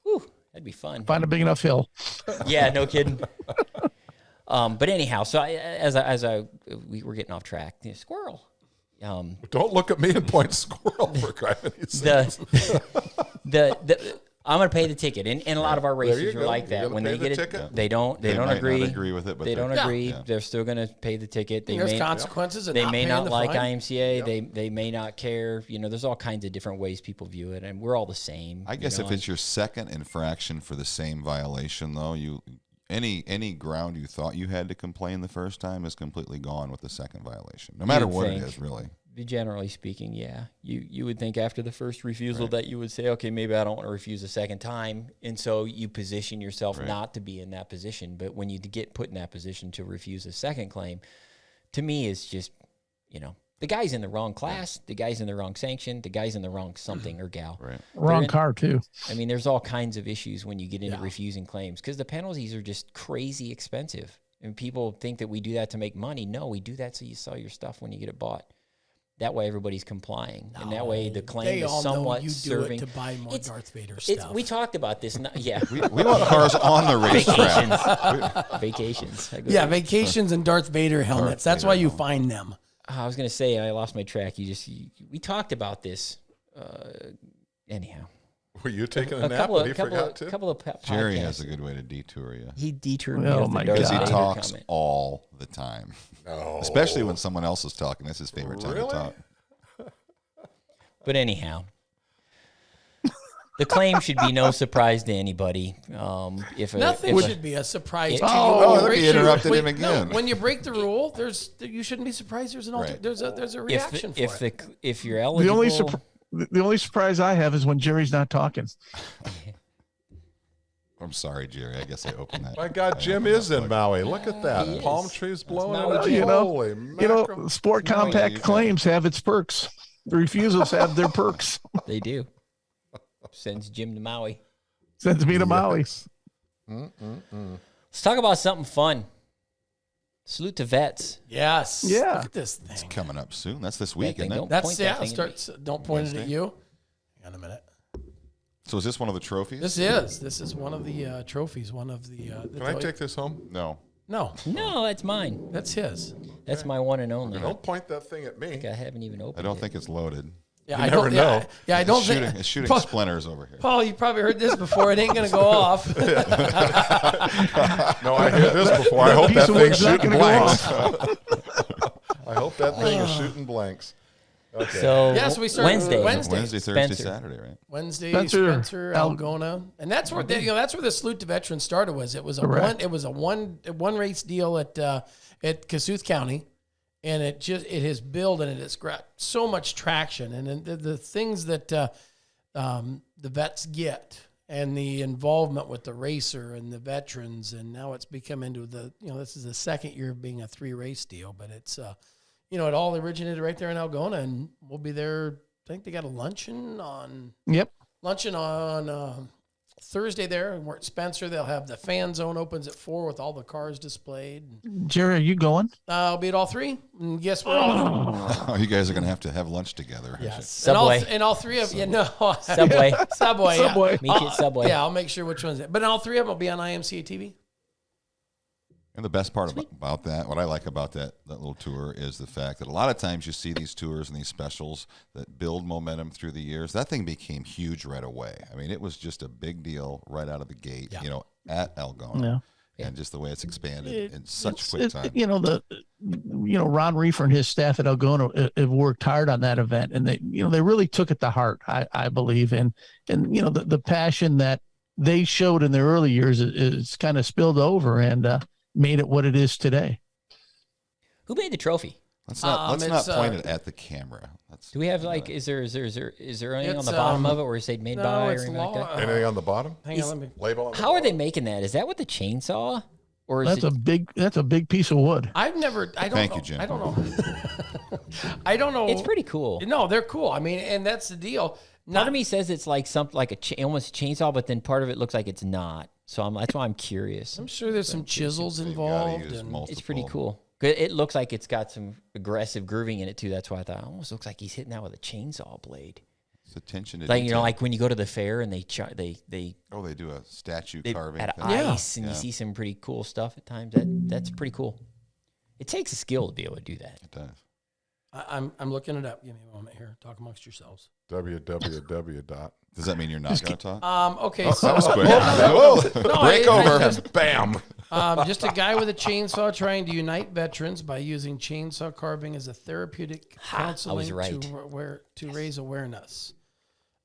Whew, that'd be fun. Find a big enough hill. Yeah, no kidding. But anyhow, so we were getting off track. Squirrel. Don't look at me and point squirrel for crying out the I'm going to pay the ticket, and a lot of our There you racers are go. like You're that. gonna When pay they the get ticket? it, they don't They might agree. not agree with it, but they don't agree. yeah. They're still going to pay the ticket. They There's may consequences. Of they not may paying not the like fine. IMCA. They may not care. You know, there's all kinds of different ways people view it, and we're all the same. I guess you know, if it's your second infraction for the same violation, though, any ground you thought you had to complain the first time is completely gone with the second violation, no matter You'd what think. it is, really. generally speaking, yeah, you would think after the first refusal that you would say, okay, maybe I don't want to refuse a second time, and so you position yourself not to be in that position. But when you get put in that position to refuse a second claim, to me, it's just, you know, the guy's in the wrong class, the guy's in the wrong sanction, the guy's in the wrong something or gal. Right. Wrong car, too. I mean, there's all kinds of issues when you get into refusing claims because the penalties are just crazy expensive. And people think that we do that to make money. No, we do that so you sell your stuff when you get it bought. That way everybody's complying. And that way the claim They is all know somewhat you do serving. it to buy more It's- Darth Vader It's, stuff. we talked about this. Yeah. We want cars on the racetrack. Vacations. Yeah, vacations and Darth Vader helmets. That's why you find them. I was going to say, I lost my track. We talked about this. Anyhow. Were you taking a nap and he forgot to? couple of Jerry podcasts. has a good way to detour you. He detoured me. Oh off the my Darth Because he God. Vader talks comment. all the time. No. Especially when someone else is talking. That's his favorite time Really? to talk. But anyhow, the claim should be no surprise to anybody. Nothing should be a surprise to you. Oh, When you look, break he the- interrupted when- him again. No, when you break the rule, you shouldn't be surprised. There's Right. there's a reaction for it. if you're The eligible, only surprise I have is when Jerry's not talking. I'm sorry, Jerry. I guess I opened that. My God, Jim is in Maui. Look at that. He Palm is. trees blowing. Maui out. Jim. Holy mackerel. Sport No, compact you can't. claims have its perks. The refusals have their perks. they do. Sends Jim to Maui. Sends me to Maui. Yes. Let's talk about something fun. Salute to vets. Yes. Yeah. Look at this thing. Coming up soon. That's this week, thing isn't it? don't- That's Point that thing at Don't point it at Wednesday. you. Hang on a minute. So is this one of the trophies? This is one of the trophies. One of the. Can I take this home? No. No, No, that's mine. that's his. That's my one and only. Don't point that thing at me. I haven't even opened I don't it. think it's loaded. Yeah, You I never don't know. Yeah, I don't It's shooting, think. it's shooting Paul, splinters over here. Paul, you probably heard this before. It ain't gonna go off. No, I hear this before. I hope piece that of thing's wood's not shooting gonna go blanks. I hope that thing is shooting blanks. Okay. So Yeah, so we started Wednesday. Wednesday, Thursday, Spencer. Saturday, right? Wednesday, Spencer, Spencer, Algona, and that's where that's where the Salute to Veterans started. It was a Correct. one race deal at Kasuth County, and it has built and it has got so much traction, and then the things that the vets get and the involvement with the racer and the veterans, and now it's become into this is the second year of being a 3-race deal, but it's it all originated right there in Algona, and we'll be there. I think they got a luncheon on Thursday there, and we're at Spencer. They'll have the fan zone opens at 4 with all the cars displayed. Jerry, are you going? I'll be at all 3. And guess we're all Oh, you guys are going to have lunch together. yes. Subway. And all 3 of you. No. Subway. Subway. Yeah. Subway. Meet you at Subway. Yeah, I'll make sure which one's it. But all 3 of them will be on IMCA TV. And the best part about that, what I like about that little tour is the fact that a lot of times you see these tours and these specials that build momentum through the years. That thing became huge right away. I mean, it was just a big deal right out of the gate, at Algona. Yeah. And just the way it's expanded in such quick It's- time. Ron Reefer and his staff at Algona have worked hard on that event, and they really took it to heart, I believe, and the passion that they showed in their early years is kind of spilled over and made it what it is today. Who made the trophy? Let's not point it at the camera. Do we have is there anything on It's, the bottom of it where it said made by or it's anything like that? Anything on the bottom? Hang on, let me. Label on the How are bottom? they making that? Is that with the chainsaw? Or is That's a big piece of wood. I don't Thank know. you, Jim. I don't know. I don't know. it's pretty cool. No, they're cool. I mean, and that's the deal. Part of me says it's like something like almost a chainsaw, but then part of it looks like it's not. So that's why I'm curious. I'm sure there's some chisels They've involved. gotta use And multiple. It's pretty cool. It looks like it's got some aggressive grooving in it too. That's why I thought it almost looks like he's hitting that with a chainsaw blade. It's attention to Like detail. like when you go to the fair and they they do a statue carving. at thing. ice and Yeah. you see some pretty cool stuff at times. That's pretty cool. It takes a skill to be able to do that. It does. I'm looking it up. Give me a moment here. Talk amongst yourselves. www. Does that mean you're not going to talk? Okay, so That was quick. No, Break I over. just- Bam. just a guy with a chainsaw trying to unite veterans by using chainsaw carving as a therapeutic counseling right. to raise awareness.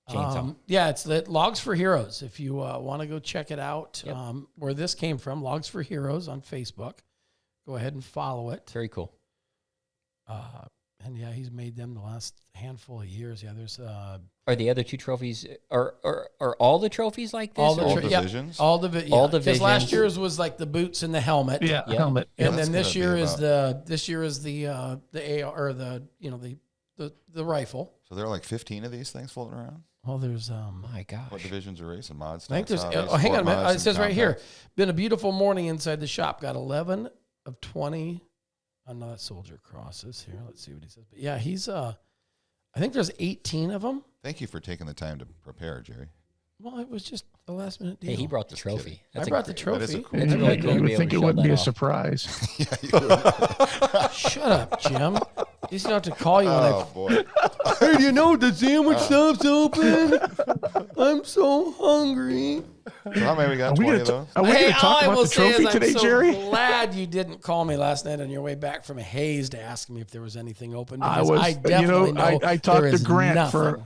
Chainsaw. It's the Logs for Heroes. If you want to go check it out, where this came from, Logs for Heroes on Facebook. Go ahead and follow it. It's very cool. And he's made them the last handful of years. Yeah, there's Are the other 2 trophies are all the trophies like this? all the All tra- divisions? all the All because divisions. last year's was like the boots and the helmet. Yeah, Yeah. helmet. And That's then this gotta year be is about- the AR or the rifle. So there are like 15 of these things floating around? Oh, there's My gosh. What divisions are racing? Mods? I think there's Hobbies, hang on a sport minute. mods, It and says right here, compact? been a beautiful morning inside the shop. Got 11 of 20. I know that soldier crosses here. Let's see what he says. But yeah, he's I think there's 18 of them. Thank you for taking the time to prepare, Jerry. Well, it was just a last minute deal. Hey, he brought the Just trophy. I brought the That is a trophy. cool. That's really cool to You be would able think to it show wouldn't be that a off. surprise. Shut up, Jim. He's gonna have to call you when Oh boy! Hey, do you know the sandwich shop's open? I'm so hungry. So how many we got? Are we 20 going of to those. are we gonna all talk I about will the say trophy is today, I'm so Jerry? glad you didn't call me last night on your way back from Hayes to ask me if there was anything open. I because was, I definitely know I there talked to is Grant nothing.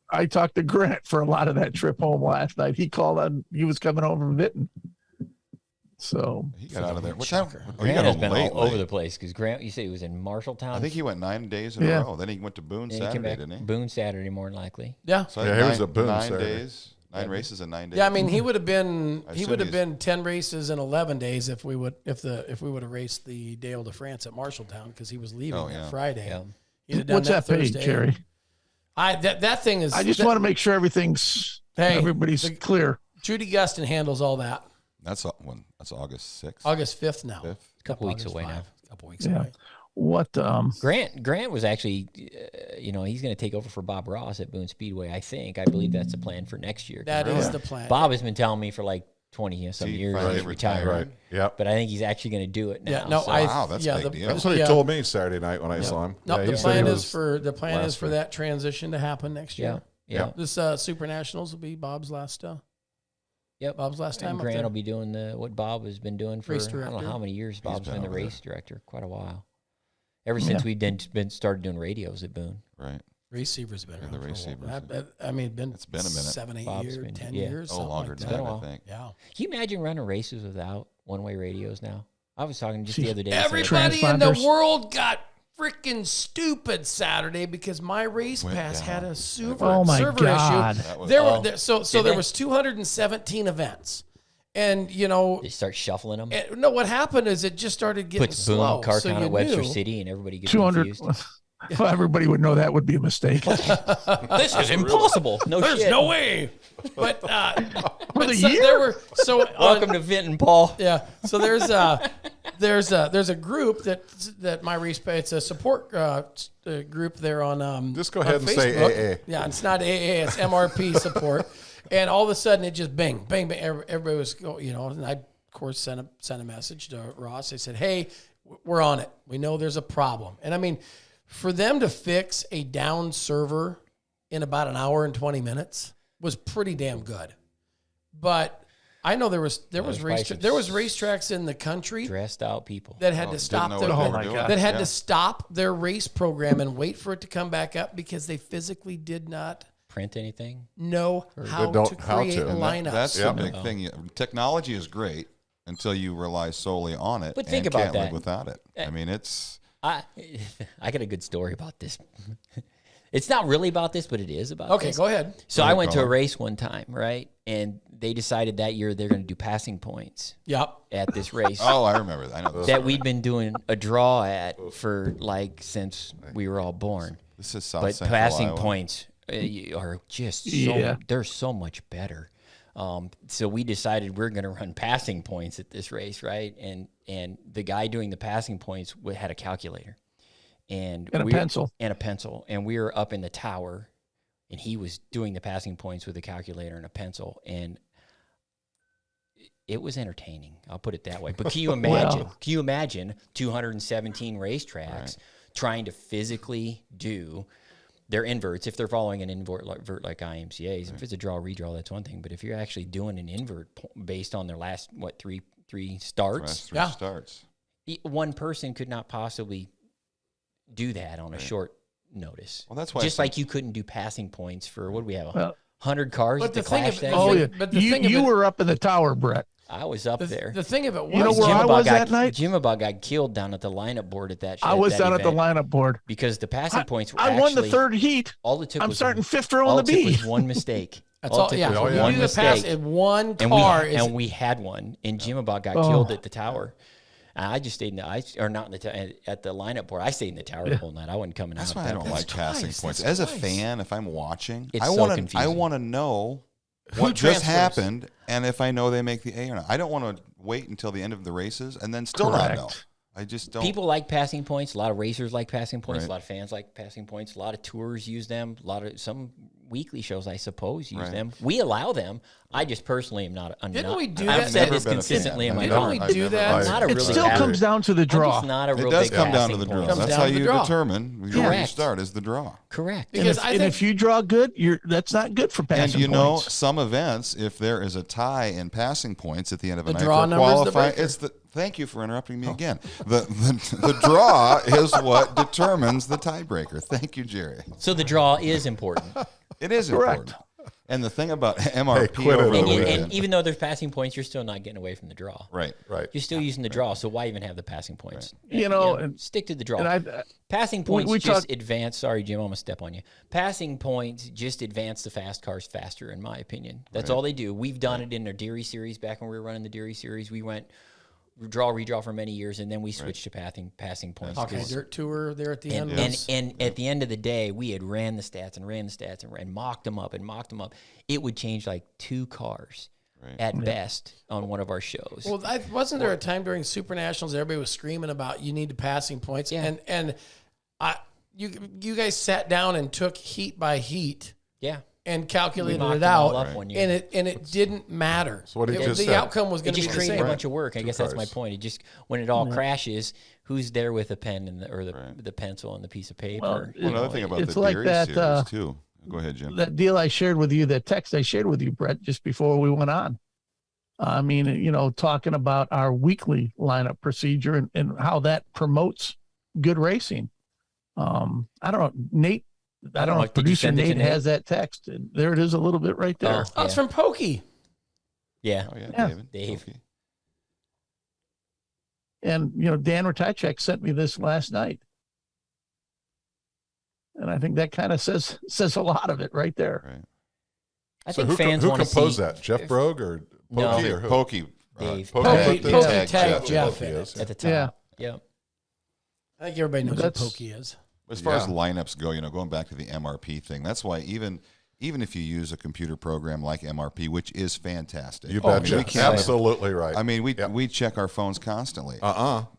I talked to Grant for a lot of that trip home last night. He called on, he was coming home from Iten. So He got out of there. What time? Oh, he Grant got has home been late. all over late. the place because Grant, you said he was in Marshalltown. I think he went 9 days in Yeah. a row. Then he went to Boone then he came Saturday, back didn't he? Boone Saturday more than likely. Yeah. So Yeah, he was nine- at Boone 9 Saturday. days, 9 races in 9 days. Yeah, I mean he would have been I he assume would have he's- been 10 races in 11 days if we would have raced the Dale de France at Marshalltown because he was leaving Oh, that yeah. Friday. Yeah. He'd have done what's that pay, Thursday. Jerry? That thing is. I just want to make sure everything's, Hey, everybody's clear. Judy Gustin handles all that. That's August 6th. August 5th now. 5th. A couple weeks August away 5. now. A couple weeks Yeah. away. what Grant was actually, he's going to take over for Bob Ross at Boone Speedway. I believe that's the plan for next year. That is the plan. Bob has been telling me for like 20-some years he's retiring. Right. Yep. But I think he's actually going to do it now. Yeah, no, so. Wow, that's a big deal. That's what he told me Saturday night when I saw him. No, Yeah, the he said plan he is was for last that transition to happen next year. Yeah. This Super Nationals will be Bob's last. Bob's last time. And up Grant there. will be doing what Bob has been doing for Race I don't know director. how many years. Bob's been the race director, quite a while. Ever Yeah. since we've been started doing radios at Boone. Right. Receivers been around the for a receivers. while. I mean, It's been a minute. 7, 8 Bob's years, been- 10 yeah. years, Oh, something longer like than that. that, while. I think. Yeah. Can you imagine running races without one-way radios now? I was talking just the other day. Everybody in the Transponders. world got freaking stupid Saturday because my race Went pass down. had a server, Oh my server God. issue. That was- There Oh. were so Did there they? was 217 events, and They start shuffling them. no, what happened is it just started getting Puts slow. Boone, Car so Count you at Webster knew. City, and everybody gets 200. confused. Well, everybody would know that would be a mistake. This is impossible. No There's shit. no way. But, For the so year? there were so Welcome to Vinton, Paul. yeah. So there's a group that my race it's a support group there on Just go on ahead and say Facebook. AA. Yeah, it's not AA, it's MRP support. And all of a sudden it just bang, bang, bang. Everybody was and I of course sent a message to Ross. I said, hey, we're on it. We know there's a problem. And I mean, for them to fix a down server in about an hour and 20 minutes was pretty damn good. But I know there was racetracks in the country Dressed out people. that had to stop know their what they were my doing. God. that had Yeah. to stop their race program and wait for it to come back up because they physically did not Print anything? know how don't- to how create to. And lineups. That's Yeah. the big thing. Technology is great until you rely solely on it. But think and about can't live that. without it. I mean, it's I got a good story about this. It's not really about this, but it is about Okay, this. go ahead. So Go I ahead, went to a Colin. race one time, right? And they decided that year they're going to do passing points Yep. at this race. oh, I remember that. I know this. That we'd been doing a draw at for since we were all born. This is South But Central passing Iowa. points are just Yeah. they're so much better. So we decided we're going to run passing points at this race, right? And the guy doing the passing points had a calculator and And a pencil. and we were up in the tower, and he was doing the passing points with a calculator and a pencil, and it was entertaining. I'll put it that way. But can you imagine? Well. Can you imagine 217 racetracks trying to physically do their inverts if they're following an invert like IMCA's? If it's a draw redraw, that's one thing. But if you're actually doing an invert based on their last three starts, Last three Yeah. starts. one person could not possibly do that on a short notice. Well, that's why just it's like you couldn't do passing points for what do we have? Well, 100 cars but at the the thing clash of- that Oh, year? yeah. But the thing of You it- were up in the tower, Brett. I was up there. The thing of it was, You know where I was that night? Jimabog got killed down at the lineup board at that. I was that down at the event lineup board. because the passing points were I won the actually- third heat. All it took I'm was starting fifth row all on the it took B. was one mistake. that's all. it took Yeah, was you one do the pass mistake. in one And car. we had one, and Jimabog got Oh. killed at the tower. And I just stayed in at the lineup board. I stayed in the tower the whole night. I wasn't coming That's out. why I don't like passing points. As a fan, if I'm watching, It's I so want to. I confusing. want to know Who what just transfers? happened, and if I know they make the A or not. I don't want to wait until the end of the races and then still not know. Correct. I just don't. People like passing points. A lot of racers like passing points. Right. A lot of fans like passing points. A lot of tours use them. Some weekly shows, I suppose, use Right. them. We allow them. I just personally am not. Didn't we do I've that? said Never this been a consistently fan. in my I've Didn't never- we car. I've do never- that? I've- Not a It really still bad- comes down to the I'm draw. just not a real It does big come down to passing the draw. point. Comes That's down how to the you draw. determine where you Correct. start is the draw. Correct. And Because if, I and think if you draw good, that's not good for And passing you know, points. some events, if there is a tie in passing points at the end of a The night draw for number's the qualifying, breaker. it's the. Thank you for interrupting me again. The draw is what determines the tiebreaker. Thank you, Jerry. So the draw is important. It is Correct. important. And the thing about MRP quit it over the over weekend, And even though there's passing points, you're still not getting away from the draw. right? Right. You're still using the draw, so why even have the passing points? You know, and- stick to the draw. And I, Passing points we just talk- advance. Sorry, Jim, I'm gonna step on you. Passing points just advance the fast cars faster, in my opinion. That's all they do. We've done it in our Deary series back when we were running the Deary series. We went draw redraw for many years, and then we switched to passing points. okay, 'Cause- dirt tour there at the end. and at the end of the day, we had ran the stats and mocked them up. It would change like 2 cars at best on one of our shows. Well, wasn't there a time during Super Nationals everybody was screaming about you need passing points, and you guys sat down and took heat by heat, and calculated it out, and it didn't matter. So what the outcome was going to be the same. It just created a bunch of work. I guess that's my point. It just when it all crashes, who's there with a pen and the pencil and the piece of paper? Well, another thing about it's the like Dairy that, series too. Go ahead, Jim. That deal I shared with you, that text I shared with you, Brett, just before we went on. I mean, talking about our weekly lineup procedure and how that promotes good racing. I don't know, Nate. I don't know if producer Nate has that text. There it is, a little bit right there. Oh, it's from Pokey. Yeah. Oh, yeah. Dave. Okay. And Dan Ratajczak sent me this last night. And I think that kind of says a lot of it right there. Right. I think who fans want to see. Who composed that? Jeff Brogue or Pokey? Or who? Pokey. Dave. Pokey tagged Jeff at the top. Yeah. I think everybody knows what Pokey is. As far as lineups go, going back to the MRP thing, that's why even if you use a computer program like MRP, which is fantastic. You betcha. Absolutely right. I mean, we check our phones constantly. Well,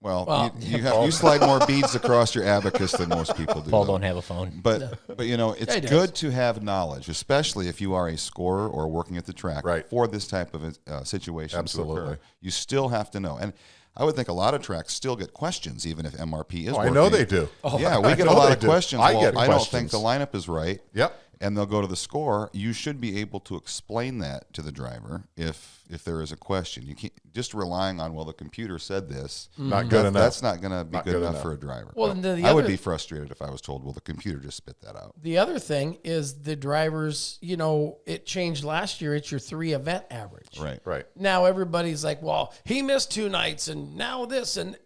Well, you slide more beads across your abacus than most people do. Paul don't have a phone. But it's good to have knowledge, especially if you are a scorer or working at the track for this type of situation. Absolutely. To occur. You still have to know. And I would think a lot of tracks still get questions, even if MRP is working. I know they do. Yeah, we get a lot of questions. I don't questions. think the lineup is right. Yep. And they'll go to the score. You should be able to explain that to the driver if there is a question. You can't just relying on the computer said this. Not good enough. That's not going to be good enough for a driver. Well, I would be frustrated if I was told, the computer just spit that out. The other thing is the drivers. It changed last year. It's your 3 event average. Right. Now everybody's like, well, he missed 2 nights, and now this, and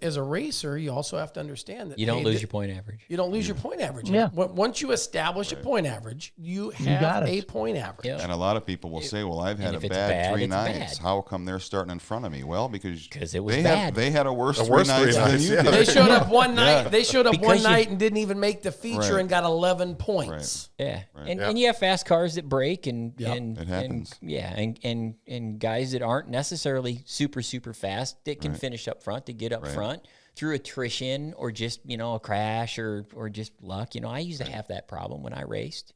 as a racer, you also have to understand that you don't lose your point average. You don't lose your point average. Yeah. Once you establish a point average, you have a point average. Yep. And a lot of people will say, well, I've had a bad 3 nights. How come they're starting in front of me? Well, because it was bad. They had a worse 3 nights than you did. They showed up one night. They showed up one night and didn't even make the feature and got 11 points. Right. Yeah. Right. And you have fast cars that break and it happens. And guys that aren't necessarily super fast that can finish up front, to get up front through attrition or just a crash or just luck. I used to have that problem when I raced.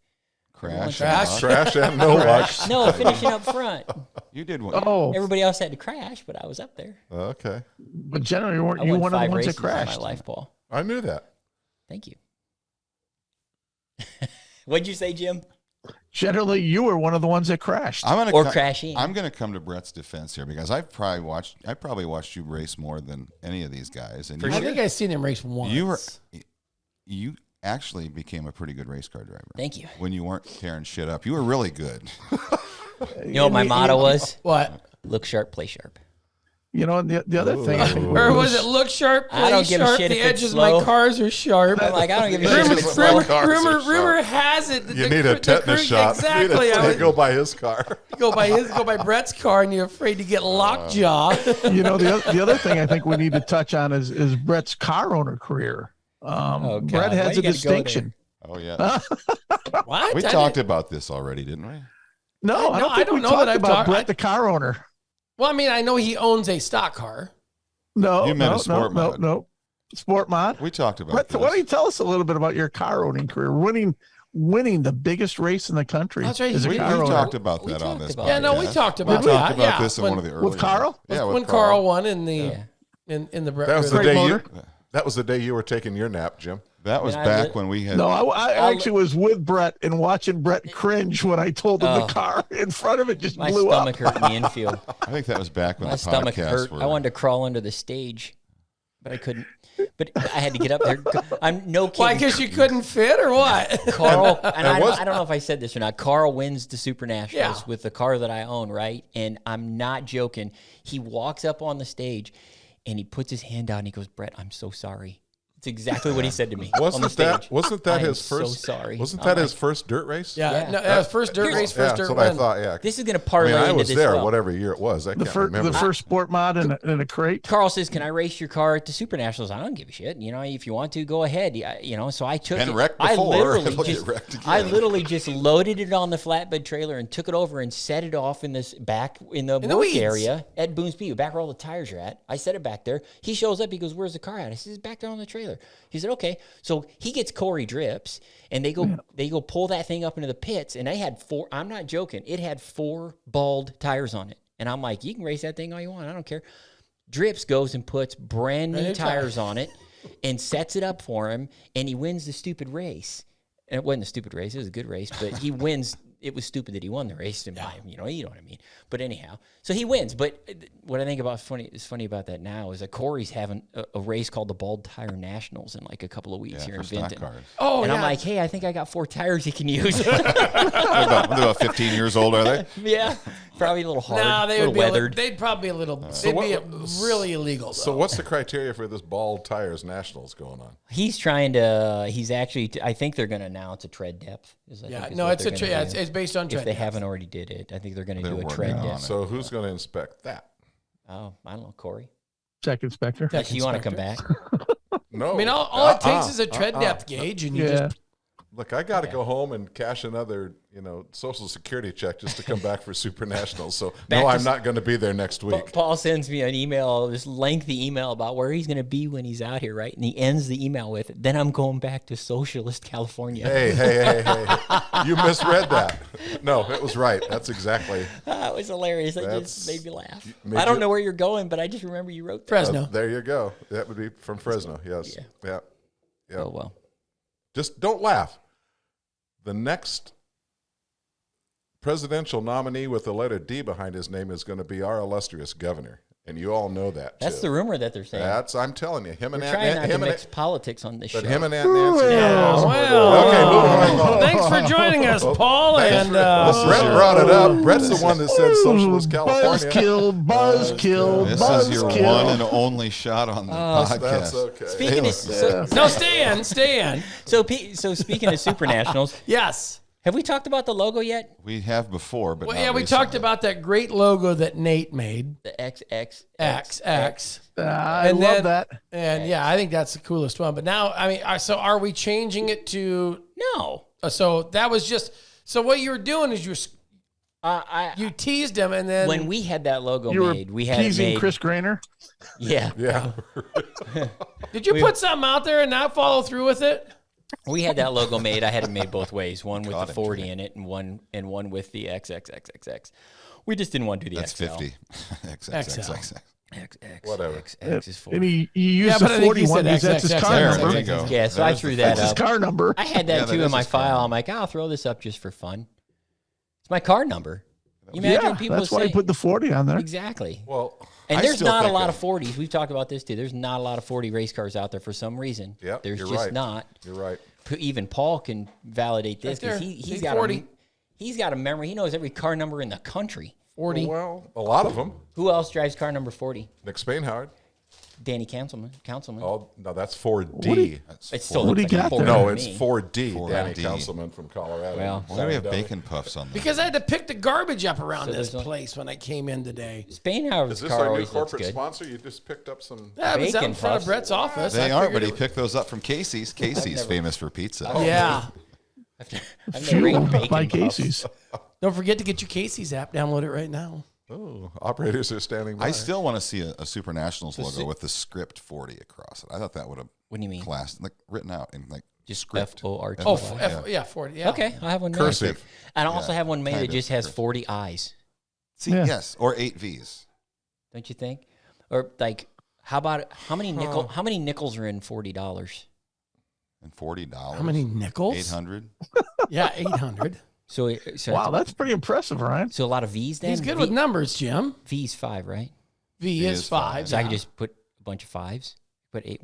Crash and no luck. No, finishing up front. You did one. Oh, Everybody else had to crash, but I was up there. Okay. but generally, weren't I you won one of the 5 ones that races in crashed? my life, Paul. I knew that. Thank you. What'd you say, Jim? Generally, you were one of the ones that crashed. Crashing. I'm going to come to Brett's defense here because I probably watched you race more than any of these guys. And I think I've seen him race once. You actually became a pretty good race car driver. Thank you. When you weren't tearing shit up, you were really good. You know what my motto was? What? Look sharp, play sharp. The other thing, I think Or was it look sharp, play I don't give a sharp, shit the if it's edges of my slow. cars are sharp. I'm like, I don't give a shit if it's slow. Rumor has it that You need a tetanus shot. Exactly. I would go by his car. go by Brett's car, and you're afraid to get lockjaw. the other thing I think we need to touch on is Brett's car owner career. God. Brett Why has you a gotta go there? distinction. Oh, yeah. What? We talked about this already, didn't we? No, I don't think we know talked that I've about talked- Brett, the car owner. Well, I mean, I know he owns a stock car. No, You meant a sport mod. No. Sport mod. We talked about Brett, this. why don't you tell us a little bit about your car owning career? Winning the biggest race in the country. That's right. As a We car owner. talked about We that on talked this about podcast. Yeah, no, we talked about We talked that. about this in one of the earlier with Carl? When Carl won in the in the That was the Great day motor. That was the day you were taking your nap, Jim. That was And back when we had. No, I actually was with Brett and watching Brett cringe when I told him the car in front of it just My blew up. stomach hurt in the infield. I think that was back when My the stomach podcasts hurt. were. I wanted to crawl under the stage, but I couldn't. But I had to get up there. I'm no kidding. Why? Because you couldn't fit, or what? Carl, and I don't know if I said this or not. Carl wins the Super Nationals with the car that I own, right? And I'm not joking. He walks up on the stage, and he puts his hand out, and he goes, "Brett, I'm so sorry. It's exactly what he said to me on the Wasn't stage. that I am his first? So sorry. Wasn't I'm that like, his first dirt race? Yeah, Yeah. no, that was first dirt race, first That's dirt what I win. thought. Yeah, This is going to I parlay mean, I into was this there, well. whatever year it was. I can't remember. The first sport mod in a crate. Carl says, "Can I race your car at the Super Nationals?" I don't give a shit. If you want to, go ahead. So I took Been it. wrecked I before. literally It'll get just, wrecked again. I literally just loaded it on the flatbed trailer and took it over and set it off in this back in the work weeds. area at Boone's Speedway, back where all the tires are at. I set it back there. He shows up. He goes, "Where's the car at?" I said, "It's back there on the trailer." He said, "Okay." So he gets Corey Drips, and they go pull that thing up into the pits, and they had 4. I'm not joking. It had 4 bald tires on it, and I'm like, "You can race that thing all you want. I don't care." Drips goes and puts brand new tires on it and sets it up for him, and he wins the stupid race. And it wasn't a stupid race; it was a good race, but he wins. It was stupid that he won the race, in my, you know what I mean. But anyhow, so he wins. But what I think is funny about that now is that Corey's having a race called the Bald Tire Nationals in like a couple of weeks here in for stock Vinton. cars. Oh, And yeah. I'm like, hey, I think I got 4 tires you can use. They're about 15 years old, are they? Yeah, probably a little hard, Nah, a they little would be weathered. they'd probably be a little. They'd be really illegal. Though. So what's the criteria for this bald tires nationals going on? He's trying to. He's actually. I think they're going to announce a tread depth. Yeah, no, it's it's based on If tread. they depth. haven't already did it, I think they're going to do a working tread on depth. it. So who's going to inspect that? Oh, I don't know, Corey. Check inspector. Tech You want to come inspector. back? No. I mean, all it takes is a tread depth gauge, and you Yeah. just Look, I got to go home and cash another, Social Security check just to come back for Super Nationals. So Back no, to I'm not going to be there next week. Paul sends me an email, this lengthy email about where he's going to be when he's out here, right? And he ends the email with, "Then I'm going back to socialist California." Hey! You misread that. No, it was right. That's exactly. It was hilarious. That That's- just made me laugh. made I don't you- know where you're going, but I just remember you wrote that. Fresno. There you go. That would be from Fresno. Yes. Yeah. Oh, well. Just don't laugh. The next presidential nominee with the letter D behind his name is going to be our illustrious governor, and you all know that. That's the rumor that they're saying. I'm telling you, him and We're trying not to him and mix politics on this show. but him and Aunt Nancy. Yeah, well, Okay, moving right along. thanks for joining us, Paul. And Brett brought it up. Brett's the one that said socialist California. Buzzkill. This is your one and only shot on the podcast. That's okay. Speaking of, no, stay in. so speaking of Super Nationals, Yes. have we talked about the logo yet? We have before, but Well, not yeah, we recently. talked about that great logo that Nate made. The XX. XX. I And love then- that. And yeah, I think that's the coolest one. But now, I mean, so are we changing it to? No. So that was just. So what you were doing is you teased him, and then When we had that logo You were made, we had it teasing made. Chris Grainer. Yeah. Yeah. did you put something out there and not follow through with it? We had that logo made. I had it made both ways, one with the 40 in it and one with the XXXXX. We just didn't want to do the That's XL. 50. XXXX. XX. Whatever. XX is 40. And he used Yeah, the but I think 40 he one said because that's his XXX. car There number. you go. Yeah, so I There's threw the that That's his up. car number. I had Yeah, that that too is in my his car file. number. I'm like, I'll throw this up just for fun. It's my car number. You imagine Yeah, people that's why say he put the 40 on there. exactly. Well, And I there's still not a think lot of 40s. We've talked about this too. There's not a lot of 40 race cars out there for some reason. Yep, There's you're just right. not. You're right. Even Paul can validate this Right because there. he's See, got 40. he's got a memory. He knows every car number in the country. 40. Well, a lot of them. Who else drives car number 40? Nick Spainhard. Danny Councilman. Oh, no, that's 4D. It still What looks do you like a got 40 there? No, to it's me. 4D. 4D. Danny Councilman from Colorado. Well, Why do we have Dummy. bacon puffs on there? Because I had to pick the garbage up around this there's a- place when I came in today. Is Spainhauer's this car our new always looks corporate good. sponsor? You just picked up some. Yeah, it was out Bacon in front of puffs. Brett's office. They I aren't, figured but he it- picked those up from Casey's. Casey's famous for pizza. Yeah. I've never eaten Fueled bacon by puffs. Casey's. Don't forget to get your Casey's app. Download it right now. Oh, operators are standing by. I still want to see a Super Nationals logo with the script 40 across it. I thought that would have What do you mean? classed, like written out in like Just script. F-O-R-T. And Oh, the- yeah, 40. Yeah. Okay, I have one made. Cursive. And I also Yeah, have one made kind that of just has cursive. 40 eyes. See, Yeah. yes, or 8 V's. Don't you think? Or like, how about how many nickels are in $40? And $40. How many nickels? 800. Yeah, 800. So Wow, that's pretty impressive, Ryan. so a lot of V's then. He's good with numbers, Jim. V's 5, right? V is is 5. So I yeah. can just put a bunch of 5s. Put eight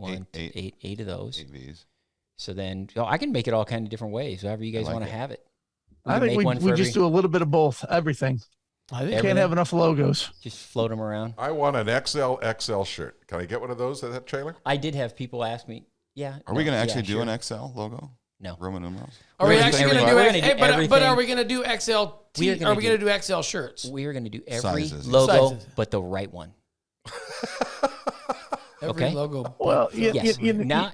of those. 8 V's. So then I can make it all kind of different ways, however you guys like want to it. have it. I can think make one we for just do a little bit of both, everything. I think Can't Everything. have enough logos. just float them around. I want an XL shirt. Can I get one of those at that trailer? I did have people ask me. Yeah. Are we going to actually do sure. an XL logo? No. Roman numerals? Are we actually going to do We're it? gonna do everything. But are we going to do XL? We are Are we gonna going to do XL shirts? We are going to do every Sizes. logo, Sizes. but the right one. Every Okay. logo. Well, Yes. Now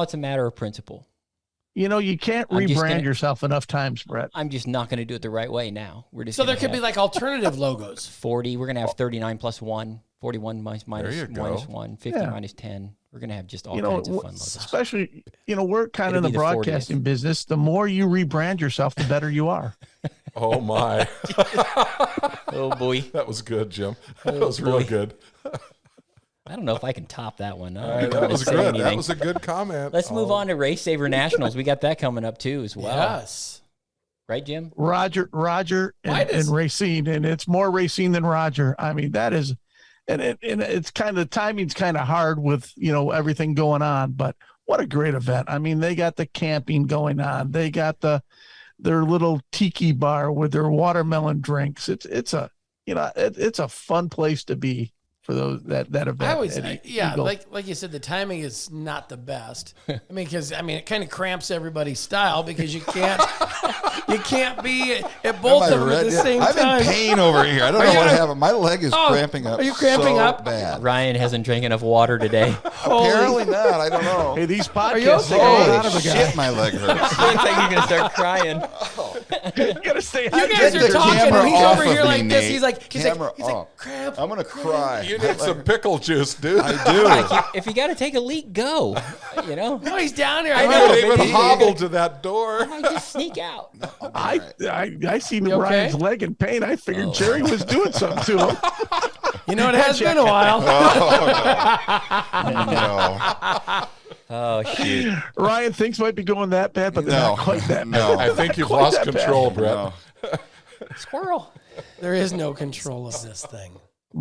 it's a matter of principle. You know, you can't I'm just rebrand gonna- yourself enough times, Brett. I'm just not going to do it the right way now. We're just So there gonna could be have like alternative logos. 40. We're going to have 39 plus 1, 41 minus you go. 1, 50 Yeah. minus 10. We're going to have just all You know, kinds of fun logos. especially, you know, we're kind of in It'll the be the 40th. broadcasting business. The more you rebrand yourself, the better you are. Oh my, Oh, boy. that was good, Jim. That was real boy. good. I don't know if I can top that one. I don't That wanna was say good. anything. That was a good comment. Let's move on to Race Saver Nationals. We got that coming up too as well. Yes. Right, Jim? Roger, Why and does- Racine, and it's more Racine than Roger. I mean, that is, and it's kind of timing's kind of hard with everything going on. But what a great event! I mean, they got the camping going on. They got their little tiki bar with their watermelon drinks. It's a fun place to be for that event. I always, And yeah, Eagle. like you said, the timing is not the best. I mean, because it kind of cramps everybody's style because you can't be at both of them at the same I'm time. in pain over here. I don't know what happened. My leg is Oh, cramping up. are you cramping so up? Bad. Ryan hasn't drank enough water today. Apparently not. I don't know. Hey, these you podcasts okay? take a lot Holy out of a guy. shit, my leg hurts. Looks like you're going to start crying. You gotta stay You hydrated. guys Get are the talking, camera and he's off over of here me, like this. Nate. He's like Camera off. crap. I'm gonna cry. You need some pickle juice, dude. I do. Like, if you got to take a leak, go. You know? No, he's down here. I I know, know. Can't even maybe- hobble to that door. Might just sneak out. I seen You okay? Ryan's leg in pain. I figured Jerry was doing something to him. You know, it has been a while. No. Oh, shoot. Ryan, things might be going that bad, but they're No. not quite that bad. No. I think you've Quite lost that bad. control, Brett. No. Squirrel. There is no control of this thing.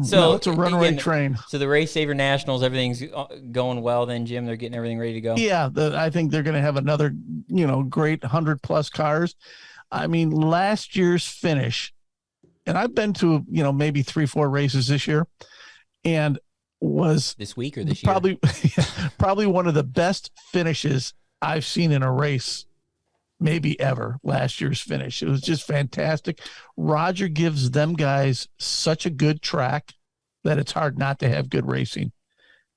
So No, it's a runaway again, train. So the Race Saver Nationals, everything's going well then, Jim? They're getting everything ready to go? Yeah, I think they're going to have another, great 100+ cars. I mean, last year's finish, and I've been to, maybe 3-4 races this year, and was This week or this year? probably one of the best finishes I've seen in a race, maybe ever. Last year's finish, it was just fantastic. Roger gives them guys such a good track that it's hard not to have good racing.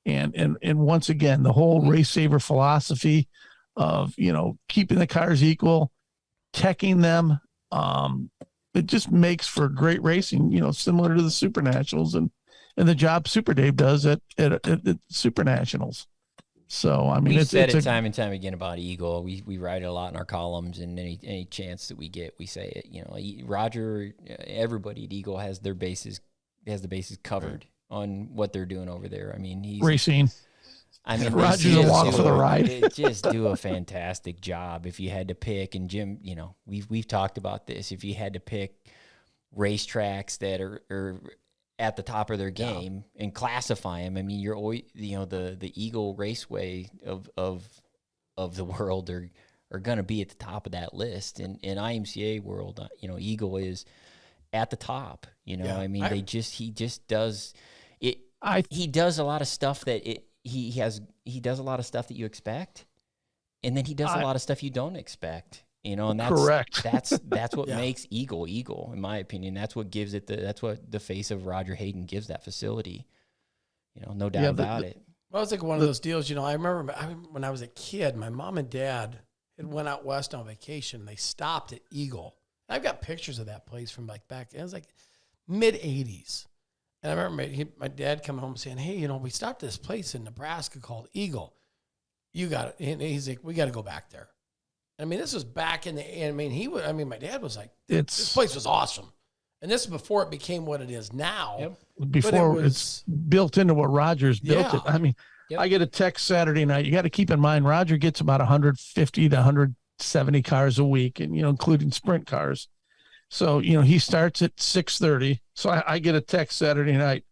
And once again, the whole Race Saver philosophy of keeping the cars equal, teching them, it just makes for great racing. Similar to the Super Nationals and the job Super Dave does at Super Nationals. So I mean, We've it's said a it time and time again about Eagle. We write it a lot in our columns, and any chance that we get, we say it. Roger, everybody at Eagle has the bases covered on what they're doing over there. I mean, he's racing. I mean, Roger's along for the ride. They just do a fantastic job. If you had to pick, and Jim, we've talked about this. If you had to pick racetracks that are at the top of their game and classify them, I mean, you're always, the Eagle Raceway of the world are going to be at the top of that list. And in IMCA world, Eagle is at the top. I mean, he just does it. He does a lot of stuff that he does a lot of stuff that you expect, and then he does a lot of stuff you don't expect. And that's Correct. That's what makes Eagle, in my opinion. That's what gives it that's what the face of Roger Hayden gives that facility. No doubt about it. Well, it's like one of those deals. I remember when I was a kid, my mom and dad had went out west on vacation. They stopped at Eagle. I've got pictures of that place from back. It was like mid '80s, and I remember my dad coming home saying, "Hey, we stopped at this place in Nebraska called Eagle. You got it." And he's like, "We got to go back there." I mean, this was back in the. My dad was like, "This place was awesome," and this is before it became what it is now. Yep. Before it's built into what Roger's built it. I mean, I get a text Saturday night. You got to keep in mind, Roger gets about 150 to 170 cars a week, and including sprint cars. So he starts at 6:30. So I get a text Saturday night,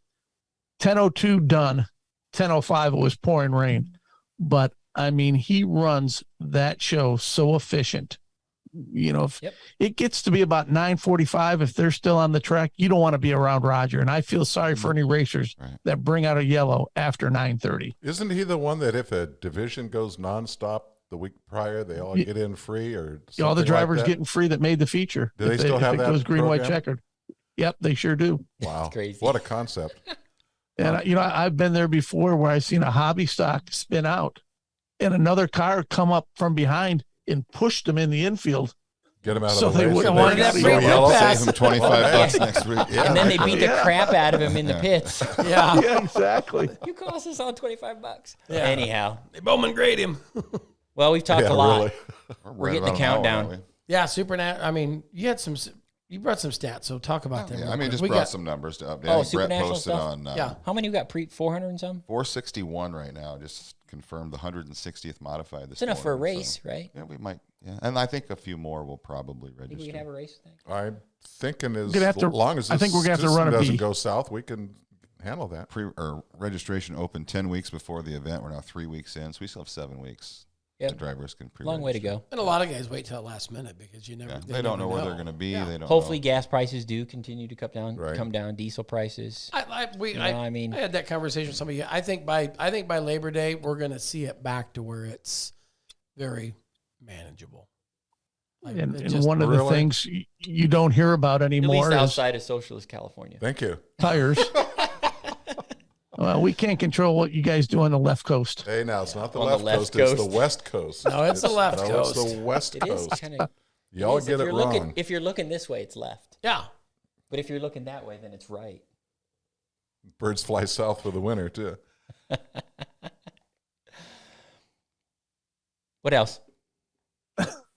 10:02 done, 10:05 it was pouring rain, but I mean he runs that show so efficient If Yep. it gets to be about 9:45, if they're still on the track, you don't want to be around Roger. And I feel sorry for any racers that bring out a yellow after 9:30. Isn't he the one that if a division goes nonstop the week prior, they all get in free or something All the drivers like that? getting free that made the feature. Do they still have that If it goes green, white, program? checkered. Yep, they sure do. Wow. crazy. What a concept. And I've been there before where I've seen a hobby stock spin out and another car come up from behind and pushed them in the infield. Get them out So of the they way. wouldn't wanted get that out free of pit yellow. pass. Save him $25 next week. Yeah. And then they beat the crap out of him in the pits. Yeah. Yeah, exactly. You cost us all $25. Yeah. Anyhow, They Bowman grade him. well, we've talked Yeah, a lot. really. We're getting the about an hour, countdown. aren't we? Yeah, I mean, you brought some stats, so talk about them. Yeah, real I mean, quick. just We brought got- some numbers to update. Oh, I think Brett Supernational posted stuff? on Yeah. How many you got? 400 and some? 461 right now. Just confirmed the 160th modified this It's enough for a morning, race, so, right? Yeah, we might. Yeah, and I think a few more will probably Think we register. can have a race thing? I'm thinking as gonna have to- long as I this think we're gonna have to system run a doesn't B. go south, we can handle that. Registration opened 10 weeks before the event. We're now 3 weeks in, so we still have 7 weeks. Yep. The drivers can pre. Long way to go. And a lot of guys wait till the last minute because you never. Yeah. They They don't never know where they're going to be. Yeah. They don't. Hopefully, know. gas prices do continue to Right. come down. Diesel prices. I mean, I had that conversation with somebody. I think by Labor Day we're going to see it back to where it's very manageable. Like, And, it and just- one of the really? things you don't hear about at least anymore is outside of socialist California. Thank you. tires. Well, we can't control what you guys do on the left coast. Hey, now it's not the On the left left coast, it's coast. the west coast. No, it's the left coast. It's the west It is coast. kind of. Y'all get it wrong. If you're looking this way, it's left. yeah. But if you're looking that way, then it's right. Birds fly south for the winter too. What else?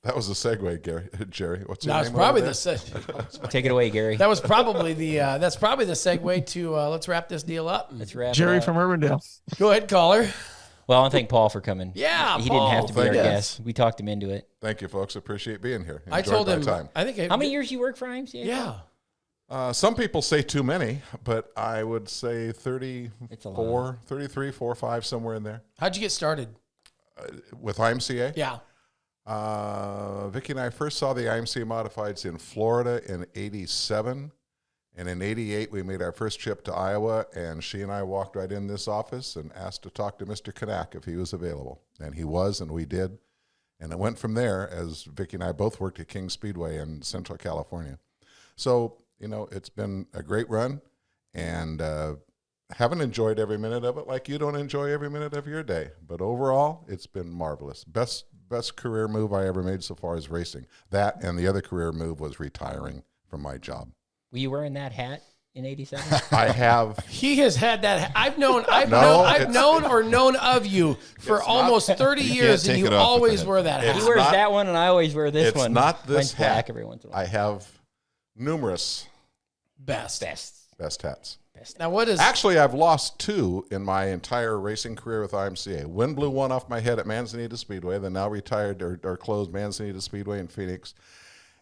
That was a segue, Jerry. What's your That was name? probably over the Take it away, Gary. that was probably the that's probably the segue to let's wrap this deal up. Let's wrap Jerry it up. from Urbandale. Go ahead, caller. Well, I want to thank Paul for coming. Yeah, he Paul. didn't have to be our Thank you. guest. We talked him into it. Thank you, folks. Appreciate being here. I Enjoyed told my him. time. I think. How many years you work for IMCA? Yeah. Some people say too many, but I would say It's a 34, 33, 4, 5, somewhere in there. How'd you get started? With IMCA? Yeah. Vicki and I first saw the IMCA Modifieds in Florida in 87. And in 88, we made our first trip to Iowa, and she and I walked right in this office and asked to talk to Mr. Kanak if he was available. And he was, and we did. And it went from there, as Vicki and I both worked at King Speedway in Central California. So, it's been a great run, and haven't enjoyed every minute of it like you don't enjoy every minute of your day. But overall, it's been marvelous. Best career move I ever made so far is racing. That and the other career move was retiring from my job. Were you wearing that hat in '87? I have. He has had that. I've known of you for It's almost not- 30 You years, can't and take you it off with always that. wear that hat. He It's wears not- that one, and I always wear this It's one. not this Mine's black hat. every once in a while. I have numerous Best. best hats. Now, what is Actually, I've lost 2 in my entire racing career with IMCA. Wind blew one off my head at Manzanita Speedway, then now retired or closed Manzanita Speedway in Phoenix.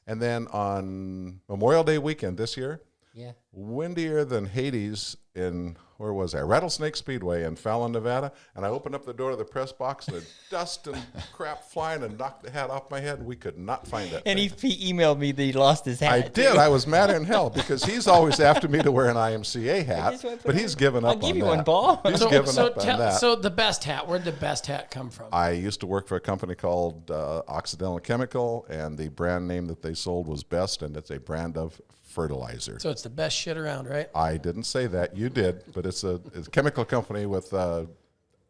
And then on Memorial Day weekend this year, Yeah. windier than Hades in, where was I? Rattlesnake Speedway in Fallon, Nevada. And I opened up the door to the press box and the dust and crap flying and knocked the hat off my head. And we could not find it. And he emailed me that he lost his hat. I did. I was madder than hell because he's always after me to wear an IMCA hat, just wanna put but it he's on. given up I'll give on you that. one, Paul. He's given up on tell- that. so the best hat. Where'd the best hat come from? I used to work for a company called Occidental Chemical, and the brand name that they sold was Best, and it's a brand of fertilizer. So it's the best shit around, right? I didn't say that. You did, but it's a chemical company with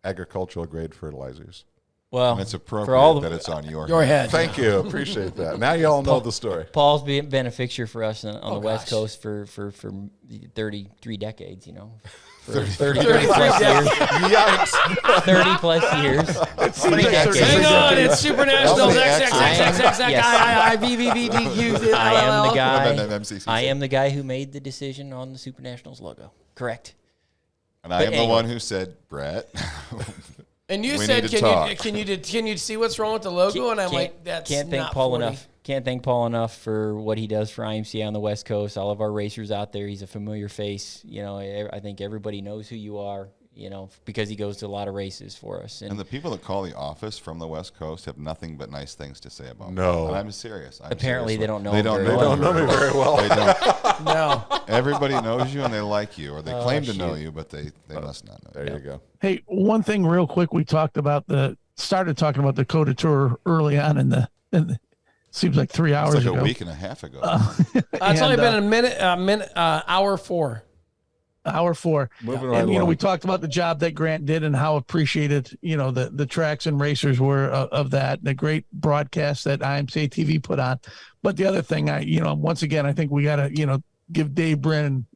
agricultural grade fertilizers. Well, And it's appropriate for all that the, it's on your Your head. Thank you. Appreciate that. Now you all know the story. Paul's been a fixture for us on the West gosh. Coast for 33 decades, For 33 plus years. Yikes. 30 plus years. Three decades. Hang on, it's Super Nationals. many XXXXXXXIIVVVDQ. I am the No, guy. MCCC. I am the guy who made the decision on the Super Nationals logo. Correct. And I But am the anyway. one who said, Brett. And you We said, need to can you see what's wrong with the logo? And I'm like, that's can't thank not Paul 40. enough. Can't thank Paul enough for what he does for IMCA on the West Coast. All of our racers out there, he's a familiar face. I think everybody knows who you are. because he goes to a lot of races for us. And the people that call the office from the West Coast have nothing but nice things to say about me. No. And I'm serious. Apparently they don't know They him don't very know well. Don't know me very well. They don't. No. Everybody knows you and they like you, or they claim to know shoot. you, but they must not know. There you go. Hey, one thing real quick, we started talking about the Dakota Tour early on in the seems like 3 hours It's like ago. a week and a half ago. It's only been a minute, hour 4. Hour 4. Moving right And, along. we talked about the job that Grant did and how appreciated, the tracks and racers were of that, the great broadcast that IMCA TV put on. But the other thing, once again, I think we got to, give Dave Brennan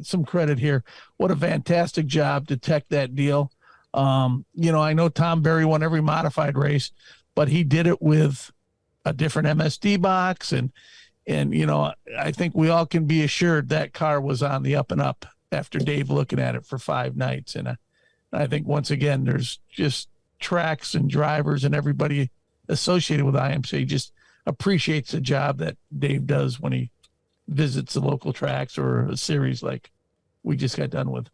some credit here. What a fantastic job to tech that deal. I know Tom Berry won every modified race, but he did it with a different MSD box. And I think we all can be assured that car was on the up and up after Dave looking at it for 5 nights. And I think once again, there's just tracks and drivers and everybody associated with IMCA just appreciates the job that Dave does when he visits the local tracks or a series like we just got done with.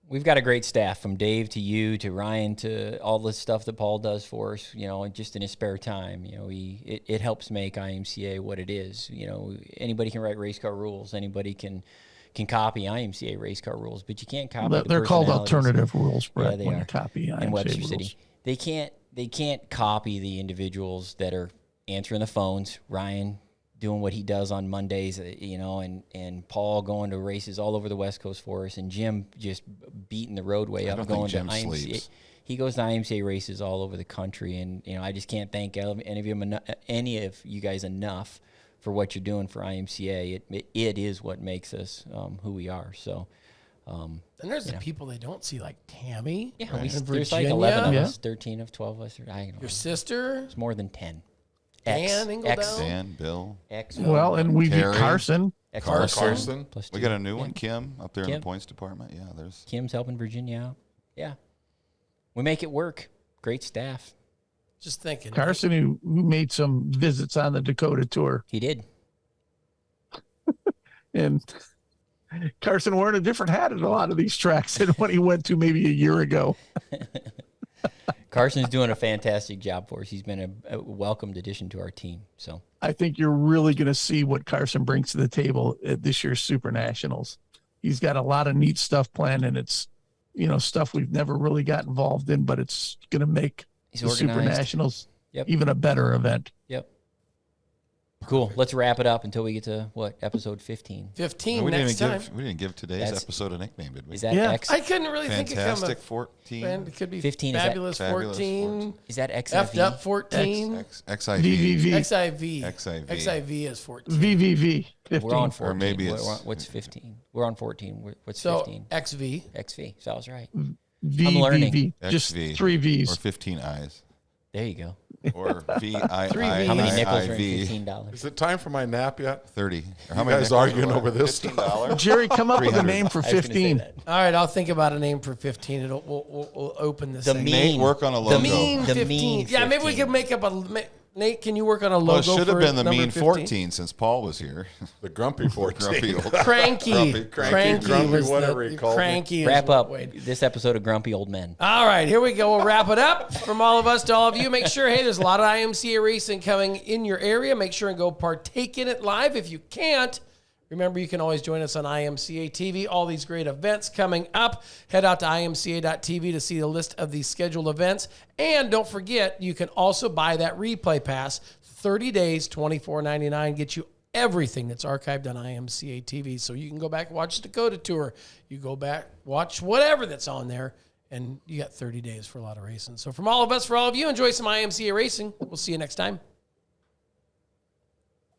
We've got a great staff, from Dave to you to Ryan to all the stuff that Paul does for us, just in his spare time. It helps make IMCA what it is. Anybody can write race car rules. Anybody can copy IMCA race car rules, but you can't copy They're called personalities. alternative rules, Brett, Yeah, they when are. you copy IMCA In Webster rules. City. They can't copy the individuals that are answering the phones. Ryan doing what he does on Mondays, and Paul going to races all over the West Coast for us, and Jim just beating the roadway up, don't going think to Jim IMCA. sleeps. He goes to IMCA races all over the country, and I just can't thank any of you guys enough for what you're doing for IMCA. It is what makes us who we are. So. And there's the people they don't see, like Tammy. Yeah, right, in there's like Virginia. 11 of Yeah. us, 13 of 12 of us. I don't know. Your sister, It's more than 10. Dan Ingledown. Dan, Bill, Well, and we Terry. beat Carson. Carson. Plus we 2. got a new one, Kim, up there in Kim. the points department. Yeah, there's Kim's helping Virginia out. Yeah. We make it work. Great staff. Just thinking. Carson, who made some visits on the Dakota Tour. He did. And Carson wearing a different hat at a lot of these tracks than when he went to maybe a year ago. Carson's doing a fantastic job for us. He's been a welcomed addition to our team. So I think you're really going to see what Carson brings to the table at this year's Super Nationals. He's got a lot of neat stuff planned, and it's, stuff we've never really got involved in, but it's going to make he's the Super organized. Nationals Yep. even a better event. Yep. Cool. Let's wrap it up until we get to episode 15. 15 we next time. we didn't give today's That's- episode a nickname, did we? Is that Yeah. X? I couldn't really think of Fantastic 14, it could be 15, is that- fabulous, Fabulous 14, Is that XIV? effed up 14, XIV, VVV, XIV. XIV. XIV is 14. VVV, 15. We're on 14. Or maybe We're it's- on- what's 15? We're on 14. What's So 15? XV. XV. So I was right. VVV. learning. Just XV, 3 V's. or 15 I's, There you go. or How How many nickels are in VIIIV, $15? Is it time for my nap yet? 30. Or You guys arguing over this stuff? $15? Jerry, come up with a 300. name for I was gonna say 15. that. All right, I'll think about a name for 15. We'll open this The thing. mean- Nate, work on a logo. Mean The 15. mean Yeah, maybe we 15. could make up Nate, can you work on a Well, logo it should have for been the number mean 15? 14 since Paul was here. The grumpy 14. Grumpy old. Cranky. Grumpy, was whatever he called me. Cranky is Wrap what up Wade- this episode of Grumpy Old Men. All right, here we go. We'll wrap it up. From all of us to all of you, make sure, hey, there's a lot of IMCA racing coming in your area. Make sure and go partake in it live. If you can't, remember, you can always join us on IMCA TV. All these great events coming up. Head out to imca.tv to see the list of these scheduled events. And don't forget, you can also buy that replay pass. 30 days, $24.99, gets you everything that's archived on IMCA TV. So you can go back and watch the Dakota Tour. You go back, watch whatever that's on there, and you got 30 days for a lot of racing. So from all of us, for all of you, enjoy some IMCA racing. We'll see you next time.